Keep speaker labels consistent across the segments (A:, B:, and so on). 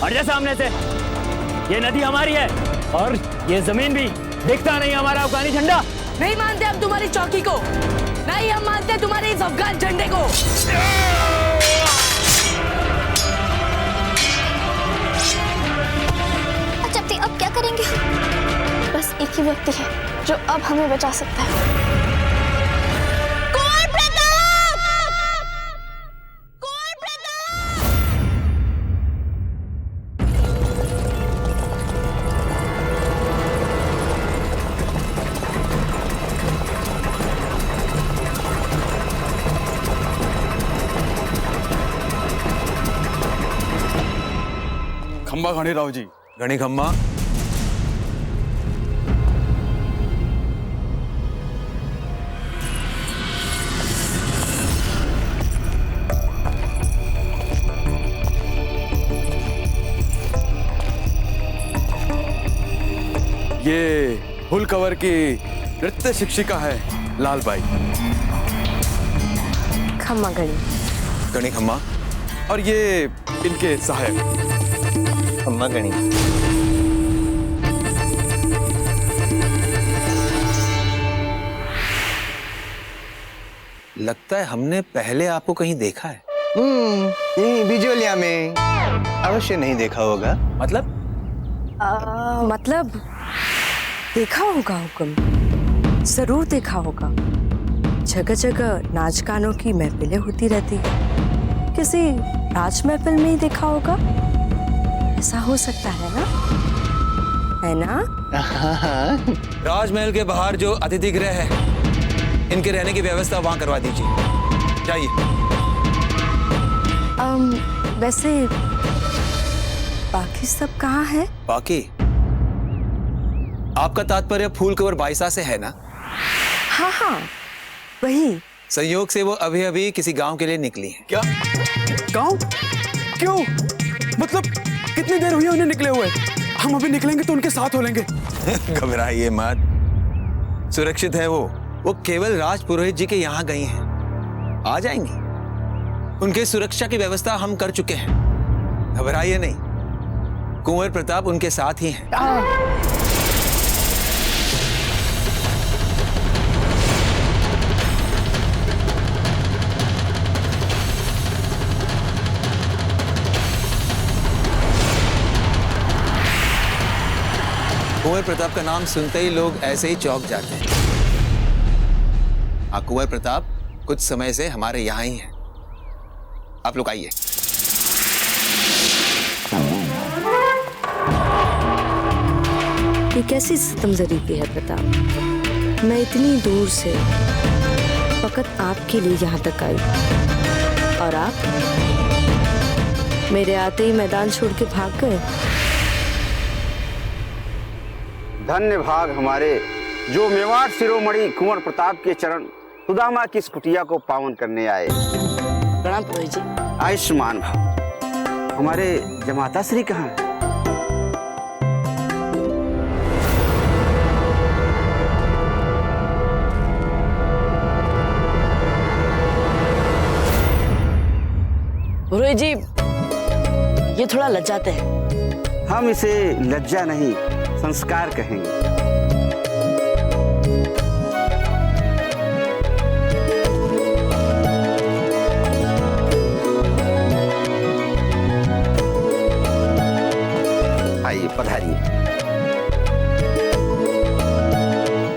A: हट जा सामने से। ये नदी हमारी है और ये जमीन भी। दिखता नहीं हमारा अफगानी झंडा?
B: नहीं मानते हम तुम्हारी चौकी को, नहीं हम मानते तुम्हारे इस अफगान झंडे को।
C: अच्छा अब क्या करेंगे? बस एक ही व्यक्ति है जो अब हमें बचा सकता है।
D: खंबा गणिराव जी।
E: गणी खम्मा।
D: ये फुल कवर की नृत्य शिक्षिका है लालबाई।
B: खम्मा गणी।
E: गणी खम्मा।
D: और ये इनके सहायक
E: खम्मा गणी। लगता है हमने पहले आपको कहीं देखा है।
F: यही बिजोलिया में अवश्य नहीं देखा होगा।
E: मतलब?
B: मतलब देखा होगा हुक्म, जरूर देखा होगा। जगह जगह नाच गानों की महफिलें होती रहती है, किसी राज महफिल में ही देखा होगा। ऐसा हो सकता है ना, है ना?
E: राजमहल के बाहर जो अतिथि गृह है, इनके रहने की व्यवस्था वहां करवा दीजिए। जाइए।
B: वैसे बाकी सब कहाँ है?
E: बाकी आपका तात्पर्य फूल कवर बाईसा से है ना?
B: हाँ हाँ वही।
E: संयोग से वो अभी अभी किसी गांव के लिए निकली हैं।
D: क्या गांव? क्यों? मतलब कितनी देर हुई उन्हें निकले हुए? हम अभी निकलेंगे तो उनके साथ हो लेंगे।
E: घबराइए मत, सुरक्षित है वो केवल राज पुरोहित जी के यहाँ गई हैं। आ जाएंगी। उनके सुरक्षा की व्यवस्था हम कर चुके हैं, घबराइए नहीं। कुंवर प्रताप उनके साथ ही हैं। कुंवर प्रताप का नाम सुनते ही लोग ऐसे ही चौंक जाते हैं। हाँ, कुंवर प्रताप कुछ समय से हमारे यहाँ ही हैं। आप लोग आइए।
B: ये कैसी सितमजरी है प्रताप? मैं इतनी दूर से फकत आपके लिए यहाँ तक आई, और आप मेरे आते ही मैदान छोड़ के भाग गए।
G: धन्य भाग हमारे जो मेवाड़ शिरोमणि कुंवर प्रताप के चरण सुदामा की इस कुटिया को पावन करने आए।
B: प्रणाम पुरोहित जी।
G: आयुष्मान भव। हमारे जमाता श्री कहाँ है?
B: पुरोहित जी ये थोड़ा लज्जाते हैं।
G: हम इसे लज्जा नहीं संस्कार कहेंगे। आइए पधारिए।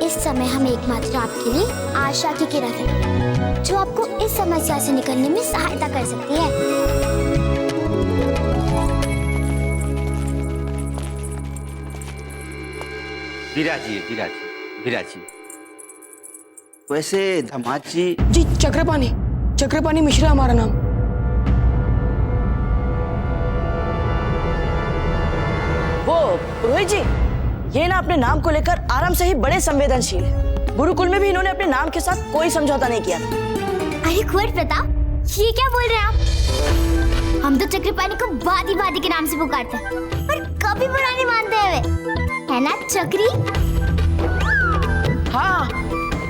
C: इस समय हम एकमात्र आपके लिए आशा की किरण है, जो आपको इस समस्या से निकलने में सहायता कर सकती है।
G: विराजिए विराजिए विराजिए। वैसे दामाद जी।
B: जी चक्रपाणी मिश्रा हमारा नाम। वो पुरोहित जी, ये ना अपने नाम को लेकर आराम से ही बड़े संवेदनशील है। गुरुकुल में भी इन्होंने अपने नाम के साथ कोई समझौता नहीं किया।
C: अरे कुंवर प्रताप, ये क्या बोल रहे हैं आप? हम तो चक्रपाणी को वादी के नाम से पुकारते हैं, पर कभी बुरा नहीं मानते हैं वे, है ना चक्री?
B: हाँ,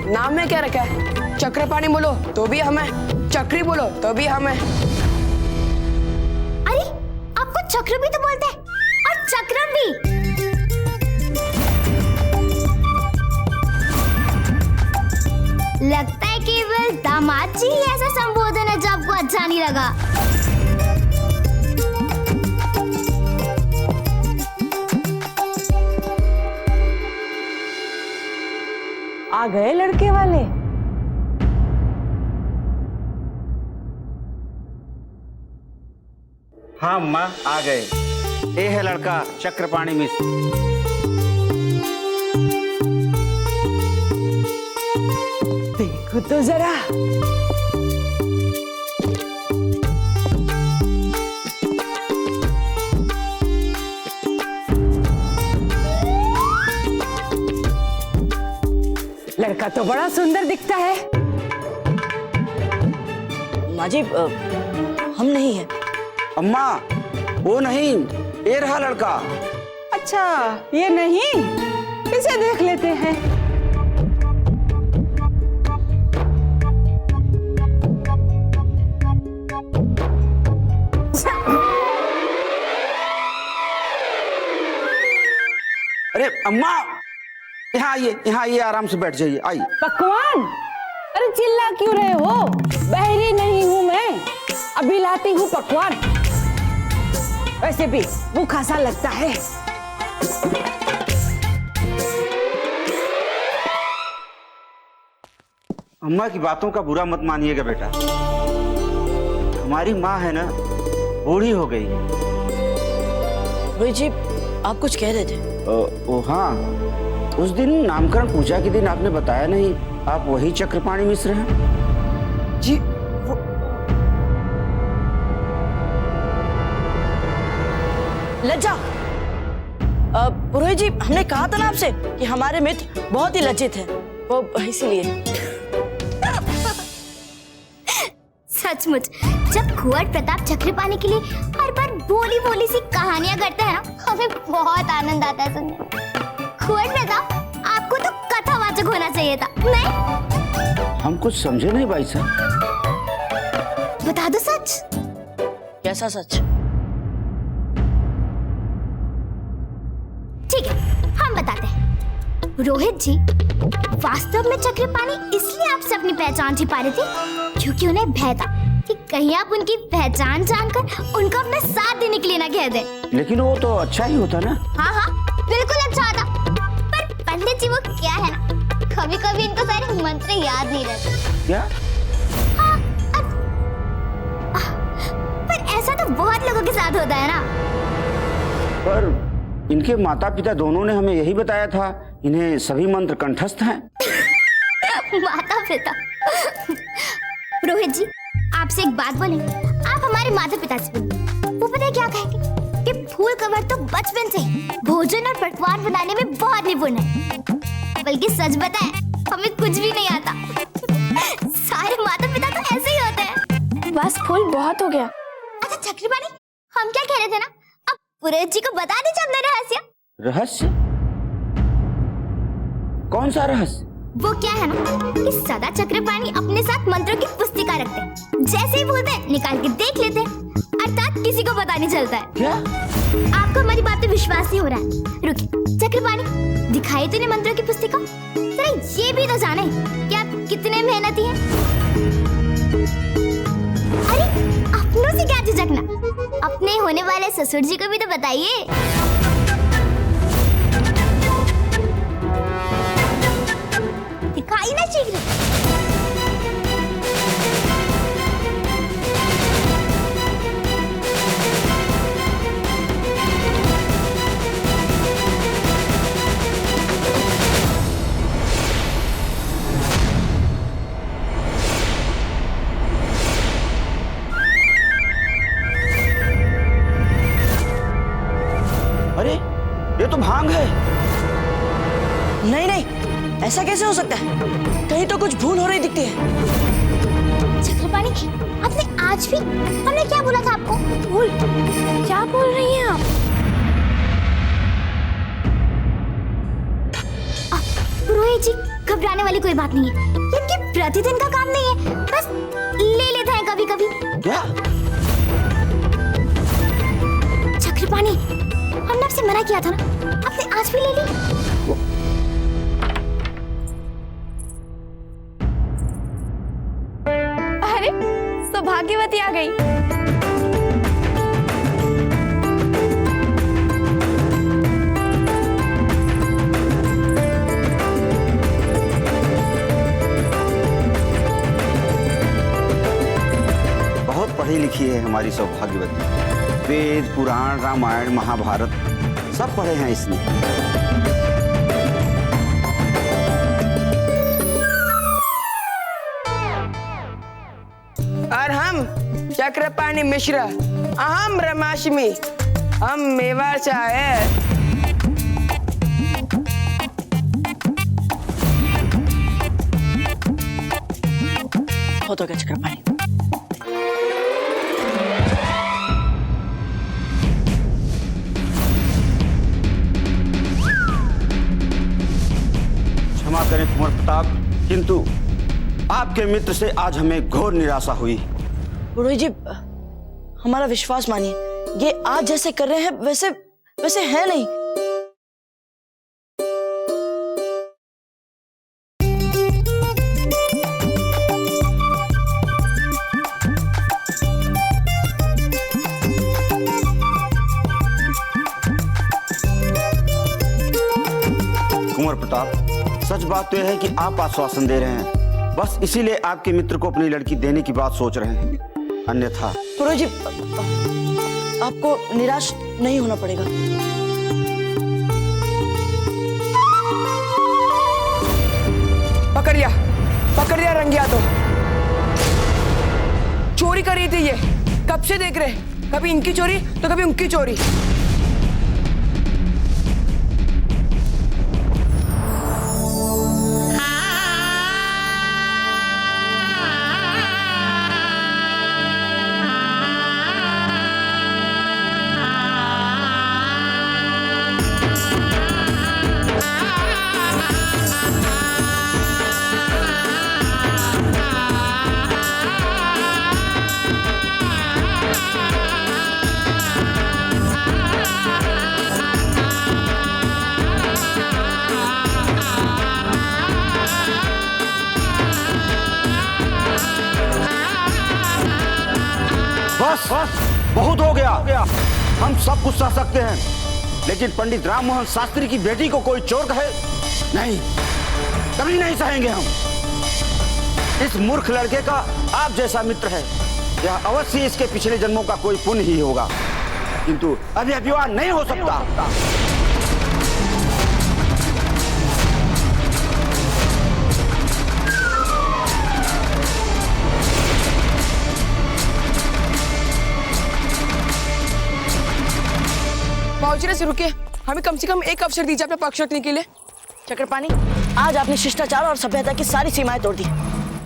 B: नाम में क्या रखा है? चक्रपाणी बोलो तो भी हमें, चक्री बोलो तो भी हमें।
C: अरे आपको चक्र भी तो बोलते हैं, और चक्रम भी। लगता है केवल दामाद जी ही ऐसा संबोधन है जो आपको अच्छा नहीं लगा।
B: आ गए लड़के वाले।
G: हाँ माँ आ गए। ये है लड़का चक्रपाणी मिश्र।
B: देखो तो जरा, लड़का तो बड़ा सुंदर दिखता है।
H: माँ जी हम नहीं हैं।
G: अम्मा वो नहीं, ये रहा लड़का।
B: अच्छा ये नहीं, इसे देख लेते हैं।
G: अरे अम्मा यहाँ आइए, यहाँ आइए, आराम से बैठ जाइए, आइए।
B: पकवान, अरे चिल्ला क्यों रहे हो? बहरी नहीं हूँ मैं, अभी लाती हूँ पकवान। वैसे भी भूखा सा लगता है।
G: अम्मा की बातों का बुरा मत मानिएगा बेटा। हमारी माँ है ना, बूढ़ी हो गई है।
H: रोहित जी आप कुछ कह रहे थे।
G: ओ हाँ, उस दिन नामकरण पूजा के दिन आपने बताया नहीं आप वही चक्रपाणी मिश्र हैं?
H: जी लज्जा। पुरोहित जी हमने कहा था ना आपसे कि हमारे मित्र बहुत ही लज्जित हैं, वो इसीलिए।
C: सचमुच जब कुंवर प्रताप चक्रपाणी के लिए हर बार बोली बोली सी कहानियां करते हैं ना, हमें बहुत आनंद आता है सुनने में। कुंवर प्रताप आपको तो कथावाचक होना चाहिए था, नहीं?
G: हम कुछ समझे नहीं भाई साहब।
C: बता दो सच।
H: कैसा सच?
C: ठीक है हम बताते हैं। रोहित जी वास्तव में चक्रपाणी इसलिए आपसे अपनी पहचान छिपा रहे थे क्योंकि उन्हें भय था कि कहीं आप उनकी पहचान जानकर उनको अपना साथ देने के लिए ना कह दें।
G: लेकिन वो तो अच्छा ही होता ना।
C: हाँ हाँ बिल्कुल अच्छा था, पर पंडित जी वो क्या है ना, कभी कभी इनको सारे मंत्र याद नहीं रहते।
G: क्या?
C: हाँ, पर ऐसा तो बहुत लोगों के साथ होता है ना।
G: पर इनके माता पिता दोनों ने हमें यही बताया था, इन्हें सभी मंत्र कंठस्थ हैं।
C: माता पिता। रोहित जी आपसे एक बात बोले, आप हमारे माता पिता से बोलिए, वो पता है क्या कहेंगे कि फूल कवर तो बचपन से भोजन और पकवान बनाने में बहुत निपुण है, बल्कि सच बताएं हमें कुछ भी नहीं आता। सारे माता पिता तो ऐसे ही होते हैं।
I: बस फूल बहुत हो गया।
C: अच्छा चक्रपाणी हम क्या कह रहे थे ना, अब पुरोहित जी को बता दीजिए अपना रहस्य।
G: रहस्य? कौन सा रहस्य?
C: वो क्या है ना कि सदा चक्रपाणी अपने साथ मंत्रों की पुस्तिका रखते हैं, जैसे ही बोलते हैं निकाल के देख लेते हैं, अर्थात किसी को पता नहीं चलता है।
G: क्या?
C: आपको हमारी बात पे विश्वास नहीं हो रहा है? रुकिए चक्रपाणी दिखाई तो नहीं मंत्रों की पुस्तिका, जरा ये भी तो जाने कि आप कितने मेहनती हैं। अरे अपनों से क्या झिझकना, अपने होने वाले ससुर जी को भी तो बताइए। दिखाई ना शीघ्र।
G: अरे ये तो भांग है।
H: नहीं नहीं ऐसा कैसे हो सकता है, कहीं तो कुछ भूल हो रही दिखती है।
C: चक्रपाणी आपने आज भी, हमने क्या बोला था आपको? भूल? क्या बोल रही हैं आप? रोहित जी घबराने वाली कोई बात नहीं है, ये प्रतिदिन का काम नहीं है, बस ले लेते हैं कभी कभी।
G: क्या?
C: पानी हमने आपसे मना किया था ना, आपने आज भी ले ली।
B: अरे सौभाग्यवती आ गई।
G: बहुत पढ़ी लिखी है हमारी सौभाग्यवती। वेद, पुराण, रामायण, महाभारत सब पढ़े हैं इसने।
H: और हम चक्रपाणि मिश्रा, अहम ब्रह्माष्टमी, हम मेवाड़ से आए हैं।
B: बहुत हो गया चक्रपाणि।
G: क्षमा करें कुंवर प्रताप, किंतु आपके मित्र से आज हमें घोर निराशा हुई।
H: पुरोहित जी, हमारा विश्वास मानिए, ये आज जैसे कर रहे हैं वैसे वैसे है नहीं।
G: कुंवर प्रताप, सच बात तो यह है कि आप आश्वासन दे रहे हैं, बस इसीलिए आपके मित्र को अपनी लड़की देने की बात सोच रहे हैं। अन्यथा
H: पुरोहित जी, आपको निराश नहीं होना पड़ेगा।
I: पकड़ लिया रंगिया। तो चोरी कर रही थी ये, कब से देख रहे, कभी इनकी चोरी तो कभी उनकी चोरी।
G: बस बहुत हो गया। हम सब कुछ सह सकते हैं, लेकिन पंडित राममोहन शास्त्री की बेटी को कोई चोर कहे, नहीं, कभी नहीं सहेंगे हम। इस मूर्ख लड़के का आप जैसा मित्र है, यह अवश्य इसके पिछले जन्मों का कोई पुण्य ही होगा, किंतु अभी विवाह नहीं हो सकता।
I: बाबूजी से रुके, हमें कम से कम एक अवसर दीजिए अपना पक्ष रखने के लिए।
H: चक्रपाणि, आज आपने शिष्टाचार और सभ्यता की सारी सीमाएं तोड़ दी।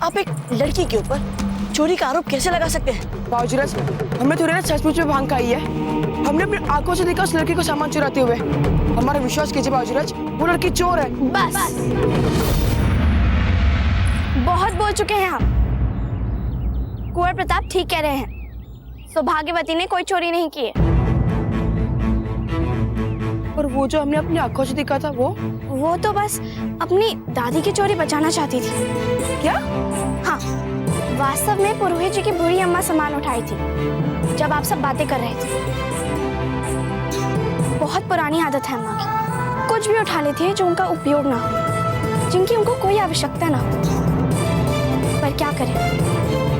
H: आप एक लड़की के ऊपर चोरी का आरोप कैसे लगा सकते हैं?
I: बाबूजी, हमने थोड़ी ना सचमुच में भांग खाई है। हमने अपनी आंखों से देखा उस लड़की को सामान चुराते हुए। हमारा विश्वास कीजिए बाबूजी, वो लड़की चोर है।
B: बस बहुत बोल चुके हैं आप। कुंवर प्रताप ठीक कह रहे हैं, सौभाग्यवती ने कोई चोरी नहीं की है।
I: और वो जो हमने अपनी आंखों से देखा था, वो
B: तो बस अपनी दादी की चोरी बचाना चाहती थी।
I: क्या?
B: हाँ, वास्तव में पुरोहित जी की बूढ़ी अम्मा सामान उठाई थी जब आप सब बातें कर रहे थे। बहुत पुरानी आदत है अम्मा की, कुछ भी उठा लेती है जो उनका उपयोग ना हो, जिनकी उनको कोई आवश्यकता ना हो। पर क्या करें,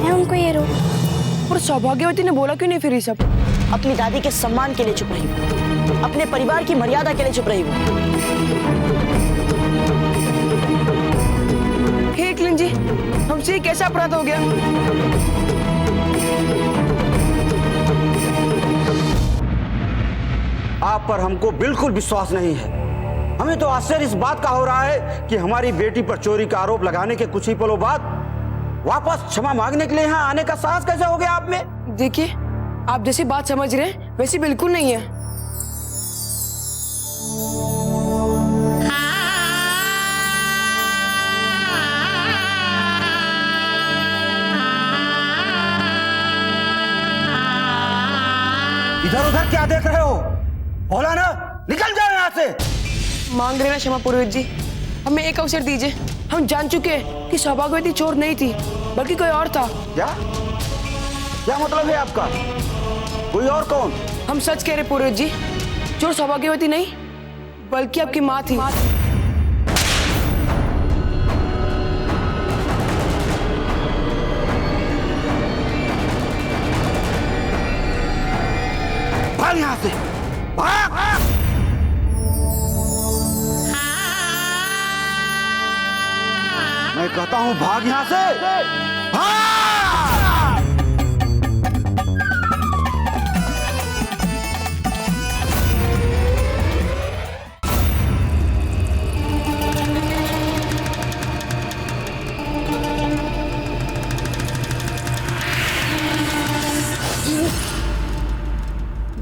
B: है उनको ये रोग।
I: और सौभाग्यवती ने बोला क्यों नहीं फिर ये सब?
H: अपनी दादी के सम्मान के लिए चुप रही वो, अपने परिवार की मर्यादा के लिए चुप रही वो।
I: हे क्लीन जी, हमसे कैसा अपराध हो गया?
G: आप पर हमको बिल्कुल विश्वास नहीं है। हमें तो आश्चर्य इस बात का हो रहा है कि हमारी बेटी पर चोरी का आरोप लगाने के कुछ ही पलों बाद वापस क्षमा मांगने के लिए यहाँ आने का साहस कैसे हो गया आप में?
I: देखिए, आप जैसी बात समझ रहे हैं वैसी बिल्कुल नहीं है।
G: इधर उधर क्या देख रहे हो? बोला ना, निकल जाओ यहाँ से।
I: मांग रहे ना क्षमा पुरोहित जी, हमें एक अवसर दीजिए। हम जान चुके हैं कि सौभाग्यवती चोर नहीं थी, बल्कि कोई और था।
G: क्या मतलब है आपका? कोई और कौन?
I: हम सच कह रहे पुरोहित जी, चोर सौभाग्यवती नहीं बल्कि आपकी माँ थी।
G: भाग यहाँ से, भाग! मैं कहता हूँ भाग यहाँ से, भाग!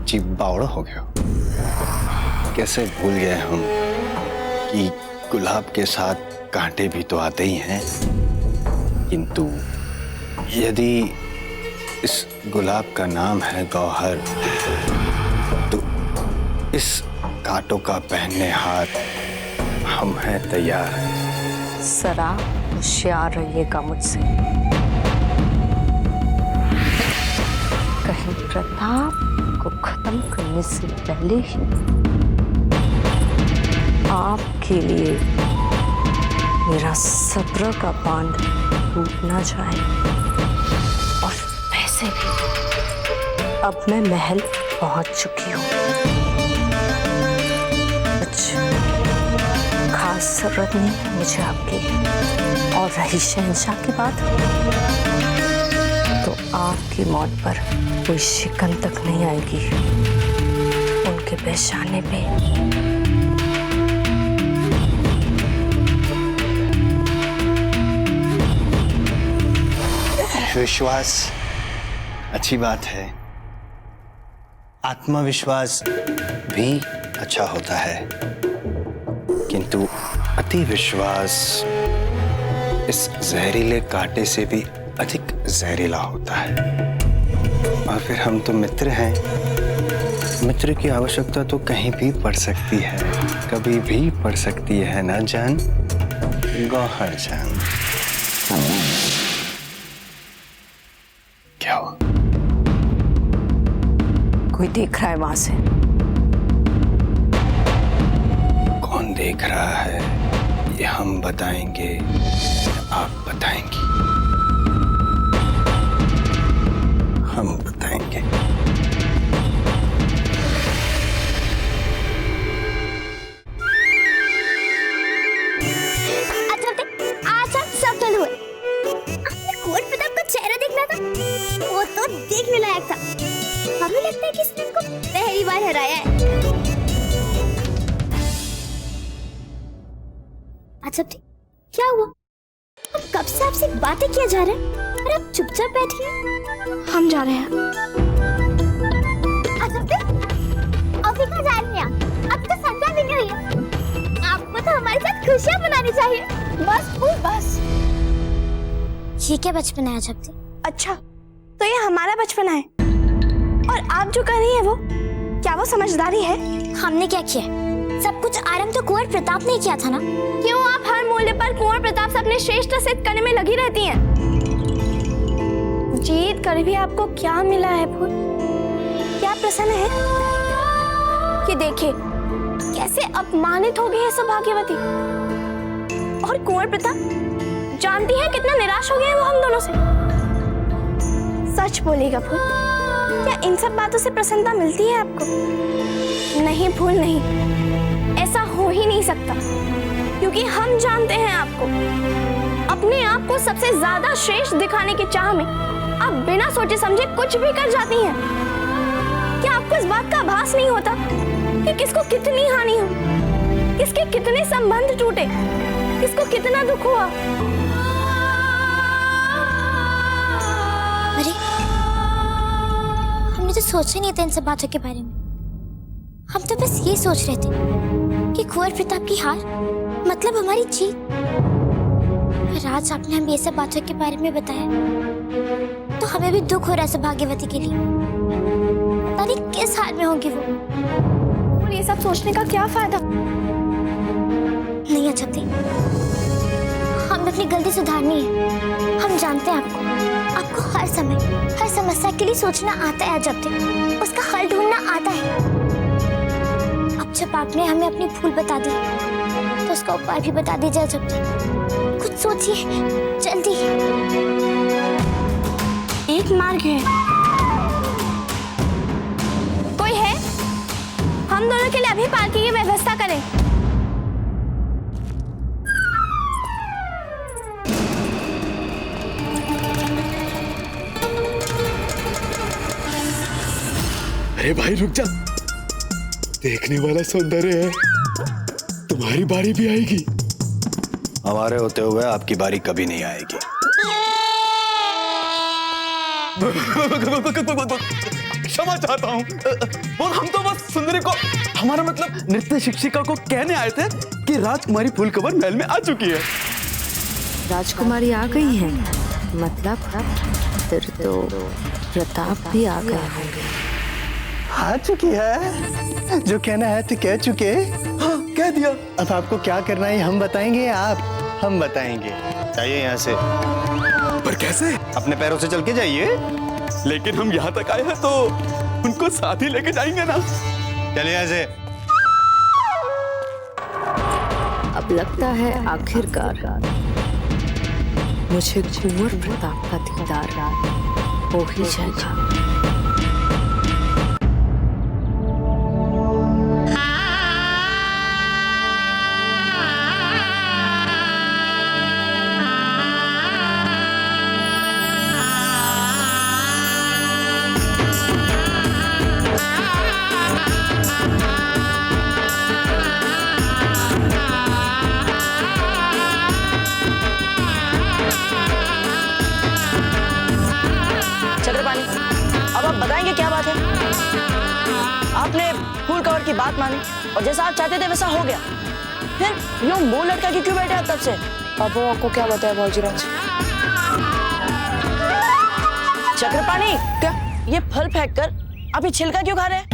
F: जी बावड़ा हो गया। कैसे भूल गए हम कि गुलाब के साथ कांटे भी तो आते ही हैं। किंतु यदि इस गुलाब का नाम है गौहर, तो इस कांटों का पहनने हाथ हम हैं तैयार।
B: जरा होशियार रहिएगा मुझसे, कहीं प्रताप को खत्म करने से पहले ही आपके लिए मेरा सब्र का बांध टूट ना जाए। और वैसे भी अब मैं महल पहुंच चुकी हूँ। कुछ खास जरूरत नहीं है मुझे आपकी। और रही शहंशाह की बात, तो आपकी मौत पर कोई शिकन तक नहीं आएगी। उनके पेशाने पे
F: विश्वास अच्छी बात है, आत्मविश्वास भी अच्छा होता है, किंतु अति विश्वास इस जहरीले कांटे से भी अधिक जहरीला होता है। और फिर हम तो मित्र हैं, मित्र की आवश्यकता तो कहीं भी पड़ सकती है, कभी भी पड़ सकती है ना जान, गौहर जान। क्या हुआ?
B: कोई देख रहा है वहां से?
F: कौन देख रहा है ये हम बताएंगे, आप बताएंगी? हम बताएंगे।
C: आज आप सफल हुए। आपने कुंवर प्रताप का चेहरा देखना था, वो तो देखने लायक था। हमें लगता है कि इसने उनको पहली बार हराया है। अच्छा क्या हुआ? अब कब से आपसे बातें किया जा रहा है और आप चुपचाप बैठी हैं? हम जा रहे हैं। अच्छा अभी कहाँ जा रही हैं आप? अब तो संध्या भी नहीं हुई है। आपको तो हमारे साथ खुशियाँ मनानी चाहिए। बस ये क्या बचपन है जब्ती?
J: अच्छा तो ये हमारा बचपन है, और आप जो कर रही है वो क्या वो समझदारी है?
C: हमने क्या किया? सब कुछ आरंभ तो कुंवर प्रताप ने किया था ना।
J: क्यों आप हर मूल्य पर कुंवर प्रताप से अपने श्रेष्ठ सिद्ध करने में लगी रहती हैं? जीत कर भी आपको क्या मिला है फूल? क्या प्रसन्न है कि देखिए कैसे अपमानित हो गई है सौभाग्यवती। और कुंवर प्रताप जानती है कितना निराश हो गए हैं वो हम दोनों से। सच बोलिएगा फूल, क्या इन सब बातों से प्रसन्नता मिलती है आपको? नहीं फूल नहीं, ऐसा हो ही नहीं सकता, क्योंकि हम जानते हैं आपको। अपने आप को सबसे ज्यादा श्रेष्ठ दिखाने की चाह में आप बिना सोचे समझे कुछ भी कर जाती हैं। क्या आपको इस बात का आभास नहीं होता कि किसको कितनी हानि हो, किसके कितने संबंध टूटे, किसको कितना दुख हुआ?
C: अरे हमने तो सोचा नहीं था इन सब बातों के बारे में। हम तो बस ये सोच रहे थे कि कुंवर प्रताप की हार मतलब हमारी जीत। पर आज आपने हमें ये सब बातों के बारे में बताया तो हमें भी दुख हो रहा है सौभाग्यवती के लिए। पता नहीं किस हाल में होंगी वो।
J: और ये सब सोचने का क्या फायदा?
C: नहीं अच्छा थी, हमें अपनी गलती सुधारनी है। हम जानते हैं आपको हर समय हर समस्या के लिए सोचना आता है अजब थी, उसका हल ढूंढना आता है। अब जब आपने हमें अपनी भूल बता दी तो उसका उपाय भी बता दीजिए अजब थी। कुछ सोचिए जल्दी।
J: एक मार्ग है। कोई है? हम दोनों के लिए अभी पार्किंग की व्यवस्था करें।
D: अरे भाई रुक जा, देखने वाला सौंदर्य है। तुम्हारी बारी भी आएगी।
F: हमारे होते हुए आपकी बारी कभी नहीं आएगी।
D: क्षमा चाहता हूँ। और हम तो बस सुंदरी को, हमारा मतलब नृत्य शिक्षिका को कहने आए थे कि राजकुमारी फूलकवर महल में आ चुकी है।
B: राजकुमारी आ गई है, मतलब फिर तो प्रताप भी आ गए होंगे।
F: आ चुकी है, जो कहना है तो कह चुके।
D: हाँ, कह दिया।
F: अब आपको क्या करना है हम बताएंगे, हम बताएंगे। जाइए यहाँ से।
D: पर कैसे?
F: अपने पैरों से चल के जाइए।
D: लेकिन हम यहाँ तक आए हैं तो उनको साथ ही लेके जाएंगे ना।
F: चलिए यहाँ से।
B: अब लगता है आखिरकार मुझे कुंवर प्रताप का दीदार हो ही जाएगा।
H: चक्रपाणी, अब आप बताएंगे क्या बात है? आपने फूल कवर की बात मानी और जैसा आप चाहते थे वैसा हो गया। फिर यूं मुंह लटका के क्यों बैठे आप तब से?
I: अब वो आपको क्या बताया बाबूजीराज?
H: चक्रपाणी, क्या ये फल फेंक कर आप ये छिलका क्यों खा रहे हैं?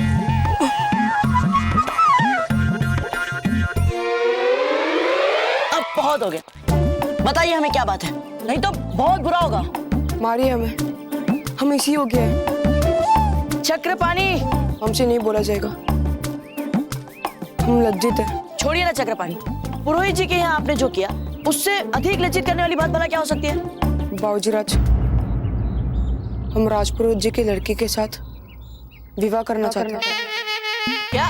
H: अब बहुत हो गया, बताइए हमें क्या बात है, नहीं तो बहुत बुरा होगा।
I: मारिए हम इसी हो गया है।
H: चक्रपाणी,
I: हमसे नहीं बोला जाएगा, हम लज्जित हैं।
H: छोड़िए ना चक्रपाणी, पुरोहित जी के यहाँ आपने जो किया उससे अधिक लज्जित करने वाली बात भला क्या हो सकती है?
I: बाबूजीराज, हम राजपुरोहित जी की लड़की के साथ विवाह करना चाहते हैं।
H: क्या?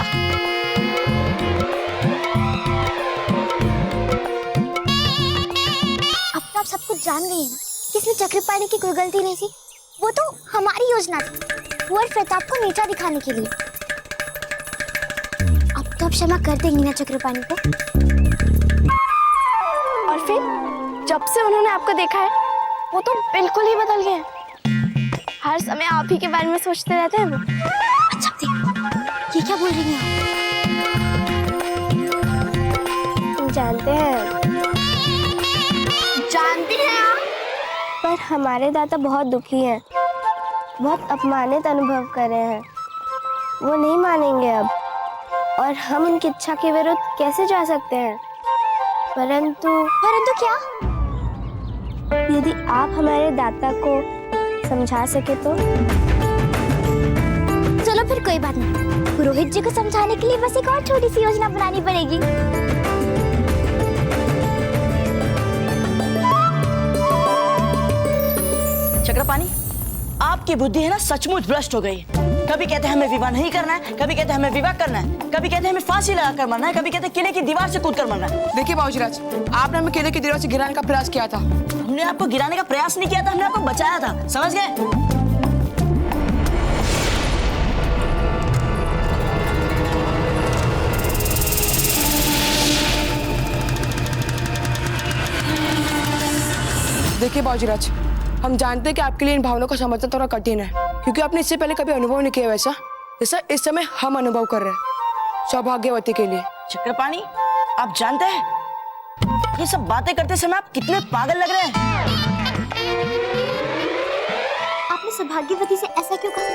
C: अब तो आप सब कुछ जान गए हैं ना कि इसमें चक्रपाणी की कोई गलती नहीं थी। वो तो हमारी योजना थी, कुंवर प्रताप को नीचा दिखाने के लिए। अब तो आप क्षमा कर देंगी ना चक्रपाणी को?
J: और फिर जब से उन्होंने आपको देखा है वो तो बिल्कुल ही बदल गए हैं। हर समय आप ही के बारे में सोचते रहते हैं वो।
C: अच्छा ये क्या बोल रही हैं
J: तुम जानते हैं आप? पर हमारे दादा बहुत दुखी हैं, बहुत अपमानित अनुभव कर रहे हैं। वो नहीं मानेंगे अब, और हम उनकी इच्छा के विरुद्ध कैसे जा सकते हैं? परंतु
C: क्या?
J: यदि आप हमारे दादा को समझा सके तो।
C: चलो फिर कोई बात नहीं, पुरोहित जी को समझाने के लिए बस एक और छोटी सी योजना बनानी पड़ेगी।
H: चक्रपाणी, आपकी बुद्धि है ना सचमुच भ्रष्ट हो गई। कभी कहते हैं हमें विवाह नहीं करना है, कभी कहते हैं हमें विवाह करना है, कभी कहते हैं हमें फांसी लगाकर मरना है, कभी कहते हैं किले की दीवार से कूदकर मरना है।
I: देखिए बाबूजीराज, आपने हमें किले की दीवार से गिराने का प्रयास किया था।
H: हमने आपको गिराने का प्रयास नहीं किया था, हमने आपको बचाया था, समझ गए?
I: देखिए बाबूजीराज, हम जानते हैं कि आपके लिए इन भावनाओं का समझना थोड़ा कठिन है, क्योंकि आपने इससे पहले कभी अनुभव नहीं किया वैसा जैसा इस समय हम अनुभव कर रहे हैं, सौभाग्यवती के लिए।
H: चक्रपाणी, आप जानते हैं ये सब बातें करते समय आप कितने पागल लग रहे हैं।
C: आपने सौभाग्यवती से ऐसा क्यों कहा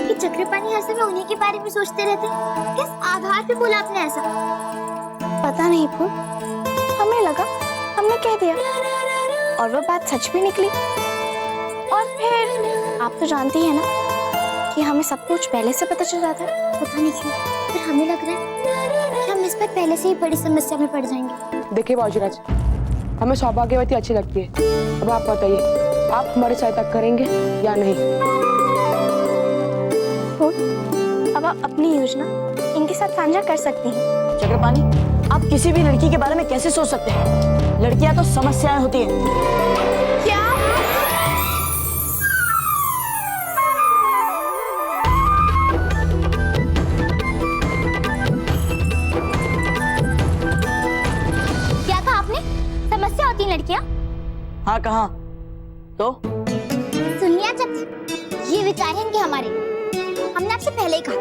C: कि चक्रपाणी हर समय उन्हीं के बारे में सोचते रहते हैं? किस आधार पे बोला आपने ऐसा?
J: पता नहीं फूल, हमें लगा हमने कह दिया और वो बात सच भी निकली। और फिर आप तो जानती हैं ना कि हमें सब कुछ पहले से पता चल जाता है।
C: पता नहीं क्यों, पर हमें लग रहा है कि हम इस पर पहले से ही बड़ी समस्या में पड़ जाएंगे।
I: देखिए बाबूजीराज, हमें सौभाग्यवती अच्छी लगती है। अब आप बताइए, आप हमारी सहायता करेंगे या नहीं?
J: अब आप अपनी योजना इनके साथ साझा कर सकती हैं।
H: चक्रपाणी, आप किसी भी लड़की के बारे में कैसे सोच सकते हैं? लड़कियां तो समस्याएं होती हैं।
J: क्या?
C: क्या कहा आपने? समस्या होती है लड़कियां?
H: हाँ, कहाँ तो?
C: सुन लिया जब ये विचार हैं कि हमारे, हमने आपसे पहले ही कहा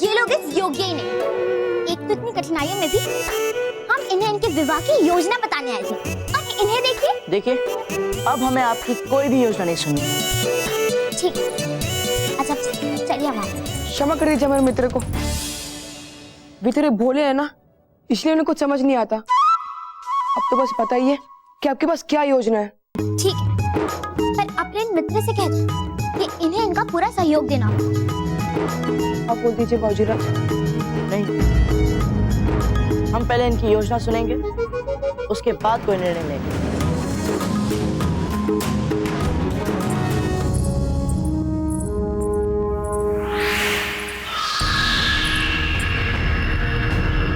C: ये लोग इस योग्य ही नहीं। एक तो इतनी कठिनाइयों में भी हम इन्हें इनके विवाह की योजना बताने आए थे, और इन्हें देखिए।
H: अब हमें आपकी कोई भी योजना नहीं सुननी।
C: ठीक है, अच्छा चलिए हमारे।
I: क्षमा कर दीजिए मेरे मित्र को, वे थोड़े भोले है ना, इसलिए उन्हें कुछ समझ नहीं आता। अब तो बस बताइए कि आपके पास क्या योजना है।
C: ठीक है, पर अपने मित्र से कह दो कि इन्हें इनका पूरा सहयोग देना।
I: आप बोल दीजिए बाबूजीराज।
H: नहीं, हम पहले इनकी योजना सुनेंगे, उसके बाद कोई निर्णय लेंगे।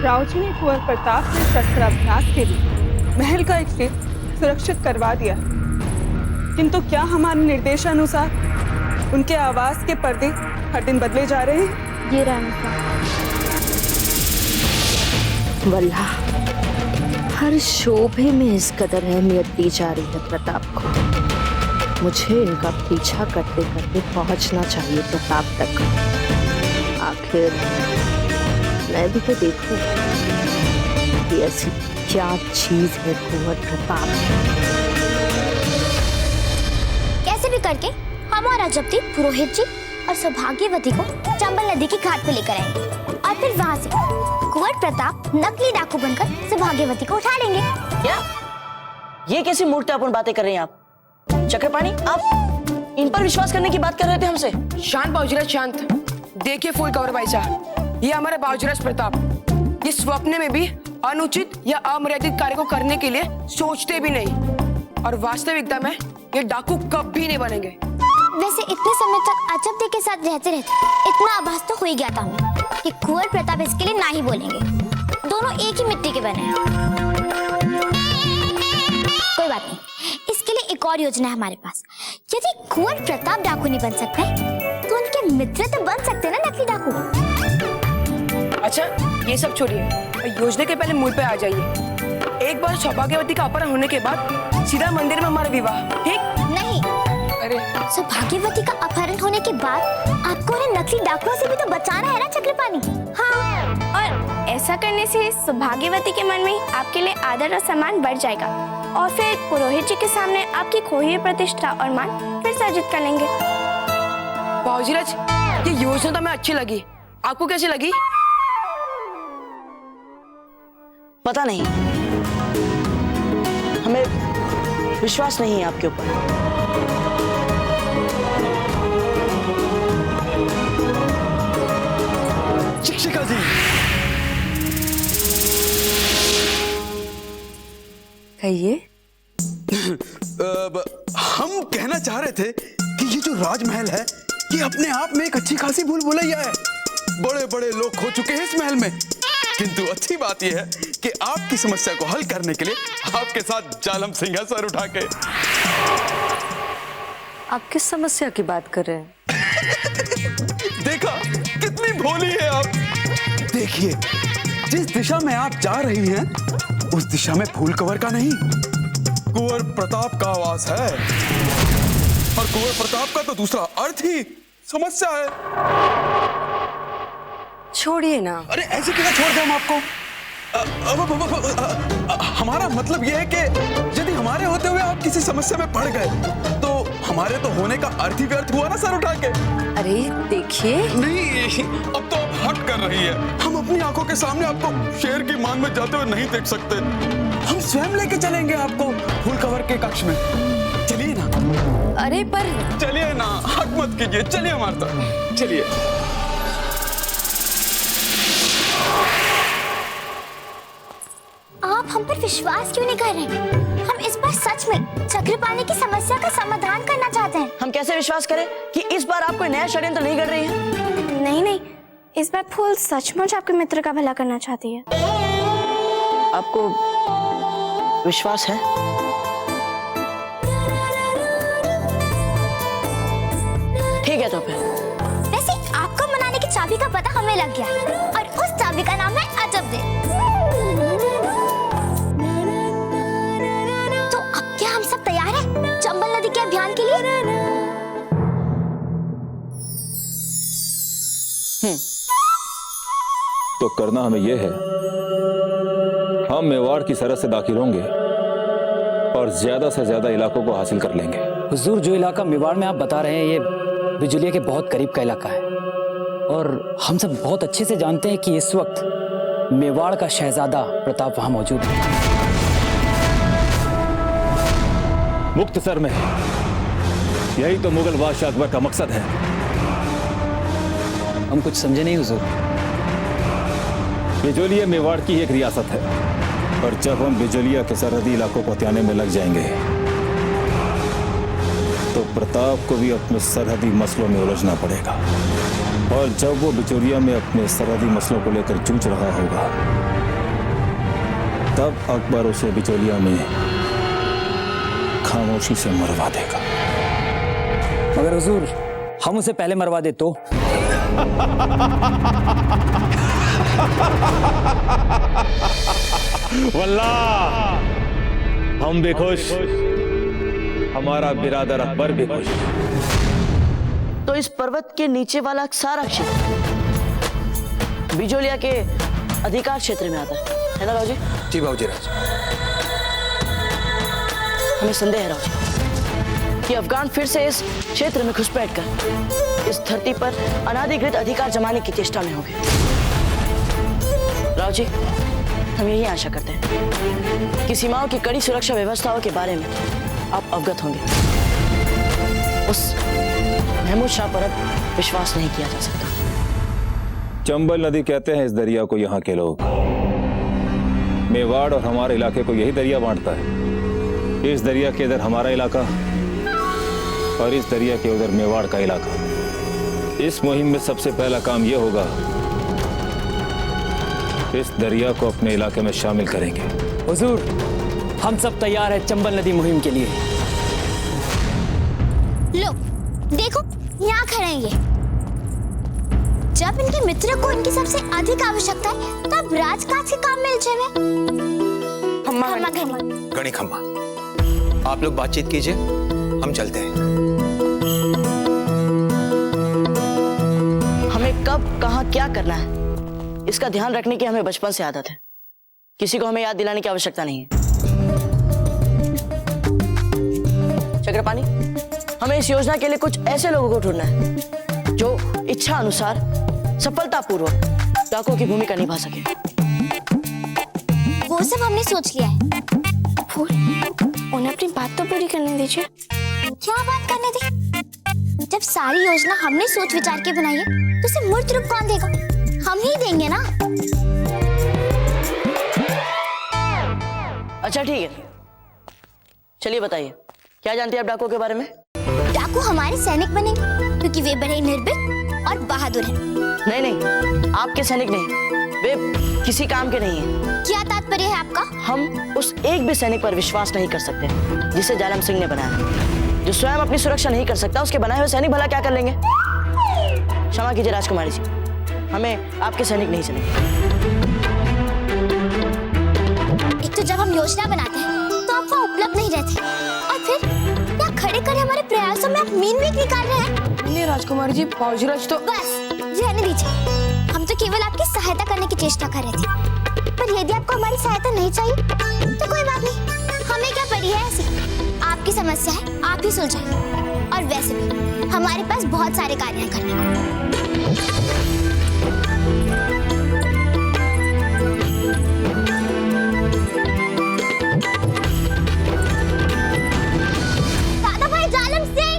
K: राव जी ने कुंवर प्रताप से शस्त्राभ्यास के लिए महल का एक क्षेत्र सुरक्षित करवा दिया, किंतु क्या हमारे निर्देशानुसार उनके आवास के पर्दे हर दिन बदले जा रहे हैं?
J: ये रानी
B: वल्लाह, हर शोभे में इस कदर अहमियत दी जा रही है प्रताप को। मुझे इनका पीछा करते करते पहुंचना चाहिए प्रताप तक। आखिर मैं भी तो देखूं कि ऐसी क्या चीज है कुंवर प्रताप।
C: कैसे भी करके हमारा जब्ती पुरोहित जी और सौभाग्यवती को चंबल नदी की घाट पर लेकर आएंगे, और फिर वहां से कुंवर प्रताप नकली डाकू बनकर सौभाग्यवती को उठा लेंगे।
H: क्या? ये कैसी मूर्खतापूर्ण बातें कर रहे हैं आप? चक्रपाणी, आप इन पर विश्वास करने की बात कर रहे थे हमसे।
I: शांत बाबूजीराज, शांत। देखिए फूल कवर भाई साहब, ये हमारे बाबूजीराज प्रताप ये स्वप्न में भी अनुचित या अमर्यादित कार्य को करने के लिए सोचते भी नहीं, और वास्तविकता में ये डाकू कभी नहीं बनेंगे।
C: वैसे इतने समय तक अजब के साथ रहते रहते इतना आभास तो हो ही गया था हमें कि कुंवर प्रताप इसके लिए ना ही बोलेंगे। दोनों एक ही मिट्टी के बने हैं। कोई बात नहीं, इसके लिए एक और योजना है हमारे पास। यदि कुंवर प्रताप डाकू नहीं बन सकते तो उनके मित्र तो बन सकते ना नकली डाकू।
I: अच्छा, ये सब छोड़िए, योजना के पहले मूल पे आ जाइए। एक बार सौभाग्यवती का अपहरण होने के बाद सीधा मंदिर में हमारा विवाह, ठीक?
C: नहीं,
I: अरे
C: सौभाग्यवती का अपहरण होने के बाद आपको उन्हें नकली डाकुओं से भी तो बचाना है ना चक्रपाणी।
J: हाँ, और ऐसा करने से सौभाग्यवती के मन में आपके लिए आदर और सम्मान बढ़ जाएगा, और फिर पुरोहित जी के सामने आपकी खोई हुई प्रतिष्ठा और मान फिर से अर्जित कर लेंगे।
I: बाबूजीराज, ये योजना तो हमें अच्छी लगी, आपको कैसी लगी?
H: पता नहीं, हमें विश्वास नहीं है आपके ऊपर।
D: शिक्षिका जी,
B: कहिए।
D: हम कहना चाह रहे थे कि ये जो राजमहल है ये अपने आप में एक अच्छी खासी भूल भुलैया है। बड़े बड़े लोग खो चुके हैं इस महल में, किंतु अच्छी बात यह है कि आपकी समस्या को हल करने के लिए आपके साथ जालम सिंह है सर उठा के।
B: आप किस समस्या की बात कर रहे हैं?
D: देखा कितनी भोली है आप। देखिए, जिस दिशा में आप जा रही हैं उस दिशा में फूल कवर का नहीं, कुंवर प्रताप का आवास है, और कुंवर प्रताप का तो दूसरा अर्थ ही समस्या है।
B: छोड़िए ना।
D: अरे ऐसे कैसे छोड़ दें हम आपको? हमारा मतलब यह है कि यदि हमारे होते हुए आप किसी समस्या में पड़ गए तो हमारे तो होने का अर्थ ही व्यर्थ हुआ ना सर उठा के।
B: अरे देखिए,
D: नहीं, अब तो आप हट कर रही है। हम अपनी आंखों के सामने आपको शेर की मान में जाते हुए नहीं देख सकते। हम स्वयं लेके चलेंगे आपको फूल कवर के कक्ष में। चलिए ना।
B: अरे पर
D: चलिए ना, हट मत कीजिए, चलिए हमारे साथ, चलिए।
C: आप हम पर विश्वास क्यों नहीं कर रहे? हम इस बार सच में चक्रपाणी की समस्या का समाधान करना चाहते हैं।
H: हम कैसे विश्वास करें कि इस बार आप कोई नया षड्यंत्र नहीं कर रही हैं?
J: नहीं नहीं, इस बार फूल सचमुच आपके मित्र का भला करना चाहती है।
H: आपको विश्वास है? ठीक है तो फिर।
C: वैसे आपको मनाने की चाबी का पता हमें लग गया है और उस चाबी का नाम है अजब। तो अब क्या हम सब तैयार हैं चंबल नदी के अभियान के लिए?
L: तो करना हमें यह है, हम मेवाड़ की सरहद से दाखिल होंगे और ज्यादा से ज्यादा इलाकों को हासिल कर लेंगे।
A: हुजूर, जो इलाका मेवाड़ में आप बता रहे हैं, ये बिजुलिया के बहुत करीब का इलाका है और हम सब बहुत अच्छे से जानते हैं कि इस वक्त मेवाड़ का शहजादा प्रताप वहां मौजूद है।
L: मुख्तसर में यही तो मुगल बादशाह अकबर का मकसद है।
A: हम कुछ समझे नहीं हुजूर।
L: बिजोलिया मेवाड़ की एक रियासत है और जब हम बिजोलिया के सरहदी इलाकों को हथियाने में लग जाएंगे तो प्रताप को भी अपने सरहदी मसलों में उलझना पड़ेगा। और जब वो बिजोलिया में अपने सरहदी मसलों को लेकर जूझ रहा होगा तब अकबर उसे बिजोलिया में खामोशी से मरवा देगा।
A: मगर हुजूर, हम उसे पहले मरवा दे तो?
L: वल्लाह हम भी खुश, हमारा बिरादर अकबर भी खुश।
H: तो इस पर्वत के नीचे वाला सारा क्षेत्र बिजोलिया के अधिकार क्षेत्र में आता है ना राव जी?
E: जी बाबूजी राज।
H: हमें संदेह है राव जी कि अफगान फिर से इस क्षेत्र में घुसपैठ कर इस धरती पर अनाधिकृत अधिकार जमाने की चेष्टा में होंगे। राव जी, हम यही आशा करते हैं कि सीमाओं की कड़ी सुरक्षा व्यवस्थाओं के बारे में आप अवगत होंगे। उस महमूद शाह पर अब विश्वास नहीं किया जा सकता।
L: चंबल नदी कहते हैं इस दरिया को यहाँ के लोग। मेवाड़ और हमारे इलाके को यही दरिया बांटता है। इस दरिया के इधर हमारा इलाका और इस दरिया के उधर मेवाड़ का इलाका। इस मुहिम में सबसे पहला काम यह होगा, इस दरिया को अपने इलाके में शामिल करेंगे।
A: हुजूर, हम सब तैयार हैं चंबल नदी मुहिम के लिए।
C: लो देखो, यहाँ खड़े हैं ये। जब इनके मित्र को इनकी सबसे अधिक आवश्यकता है तब राजकाज के काम में उलझे हुए। खम्मा
E: गणी खम्मा, आप लोग बातचीत कीजिए, हम चलते हैं।
H: हमें कब कहाँ क्या करना है इसका ध्यान रखने की हमें बचपन से आदत है। किसी को हमें याद दिलाने की आवश्यकता नहीं है। चक्रपाणी, हमें इस योजना के लिए कुछ ऐसे लोगों को ढूंढना है जो इच्छा अनुसार सफलतापूर्वक डाकुओं की भूमिका निभा सके।
C: वो सब हमने सोच लिया है।
J: फूल, उन्हें अपनी बात तो पूरी करने दीजिए।
C: क्या बात करने दी? जब सारी योजना हमने सोच विचार के बनाई है तो उसे मूर्त रूप कौन देगा? हम ही देंगे ना।
H: अच्छा ठीक है, चलिए बताइए, क्या जानती है आप डाकुओं के बारे में?
C: डाकू हमारे सैनिक बनेंगे क्योंकि वे बड़े निर्भीक और बहादुर हैं।
H: नहीं नहीं, आपके सैनिक नहीं, वे किसी काम के नहीं हैं।
C: क्या तात्पर्य है आपका?
H: हम उस एक भी सैनिक पर विश्वास नहीं कर सकते जिसे जालम सिंह ने बनाया। जो स्वयं अपनी सुरक्षा नहीं कर सकता, उसके बनाए हुए सैनिक भला क्या कर लेंगे? क्षमा कीजिए राजकुमारी जी, हमें आपके सैनिक नहीं चलेंगे।
C: एक तो जब हम योजना बनाते हैं तो आप वहाँ उपलब्ध नहीं रहते और फिर यहाँ खड़े खड़े हमारे प्रयासों में आप मीन मीन निकाल रहे हैं।
I: नहीं राजकुमारी जी, बाबूजी तो
C: बस रहने दीजिए। हम तो केवल आपकी सहायता करने की चेष्टा कर रहे थे, पर यदि आपको हमारी सहायता नहीं चाहिए तो कोई बात नहीं, हमें क्या पड़ी है ऐसी। आपकी समस्या है, आप ही सुलझाएं। और वैसे भी हमारे पास बहुत सारे कार्य हैं करने को। दादा भाई जालिम सिंह,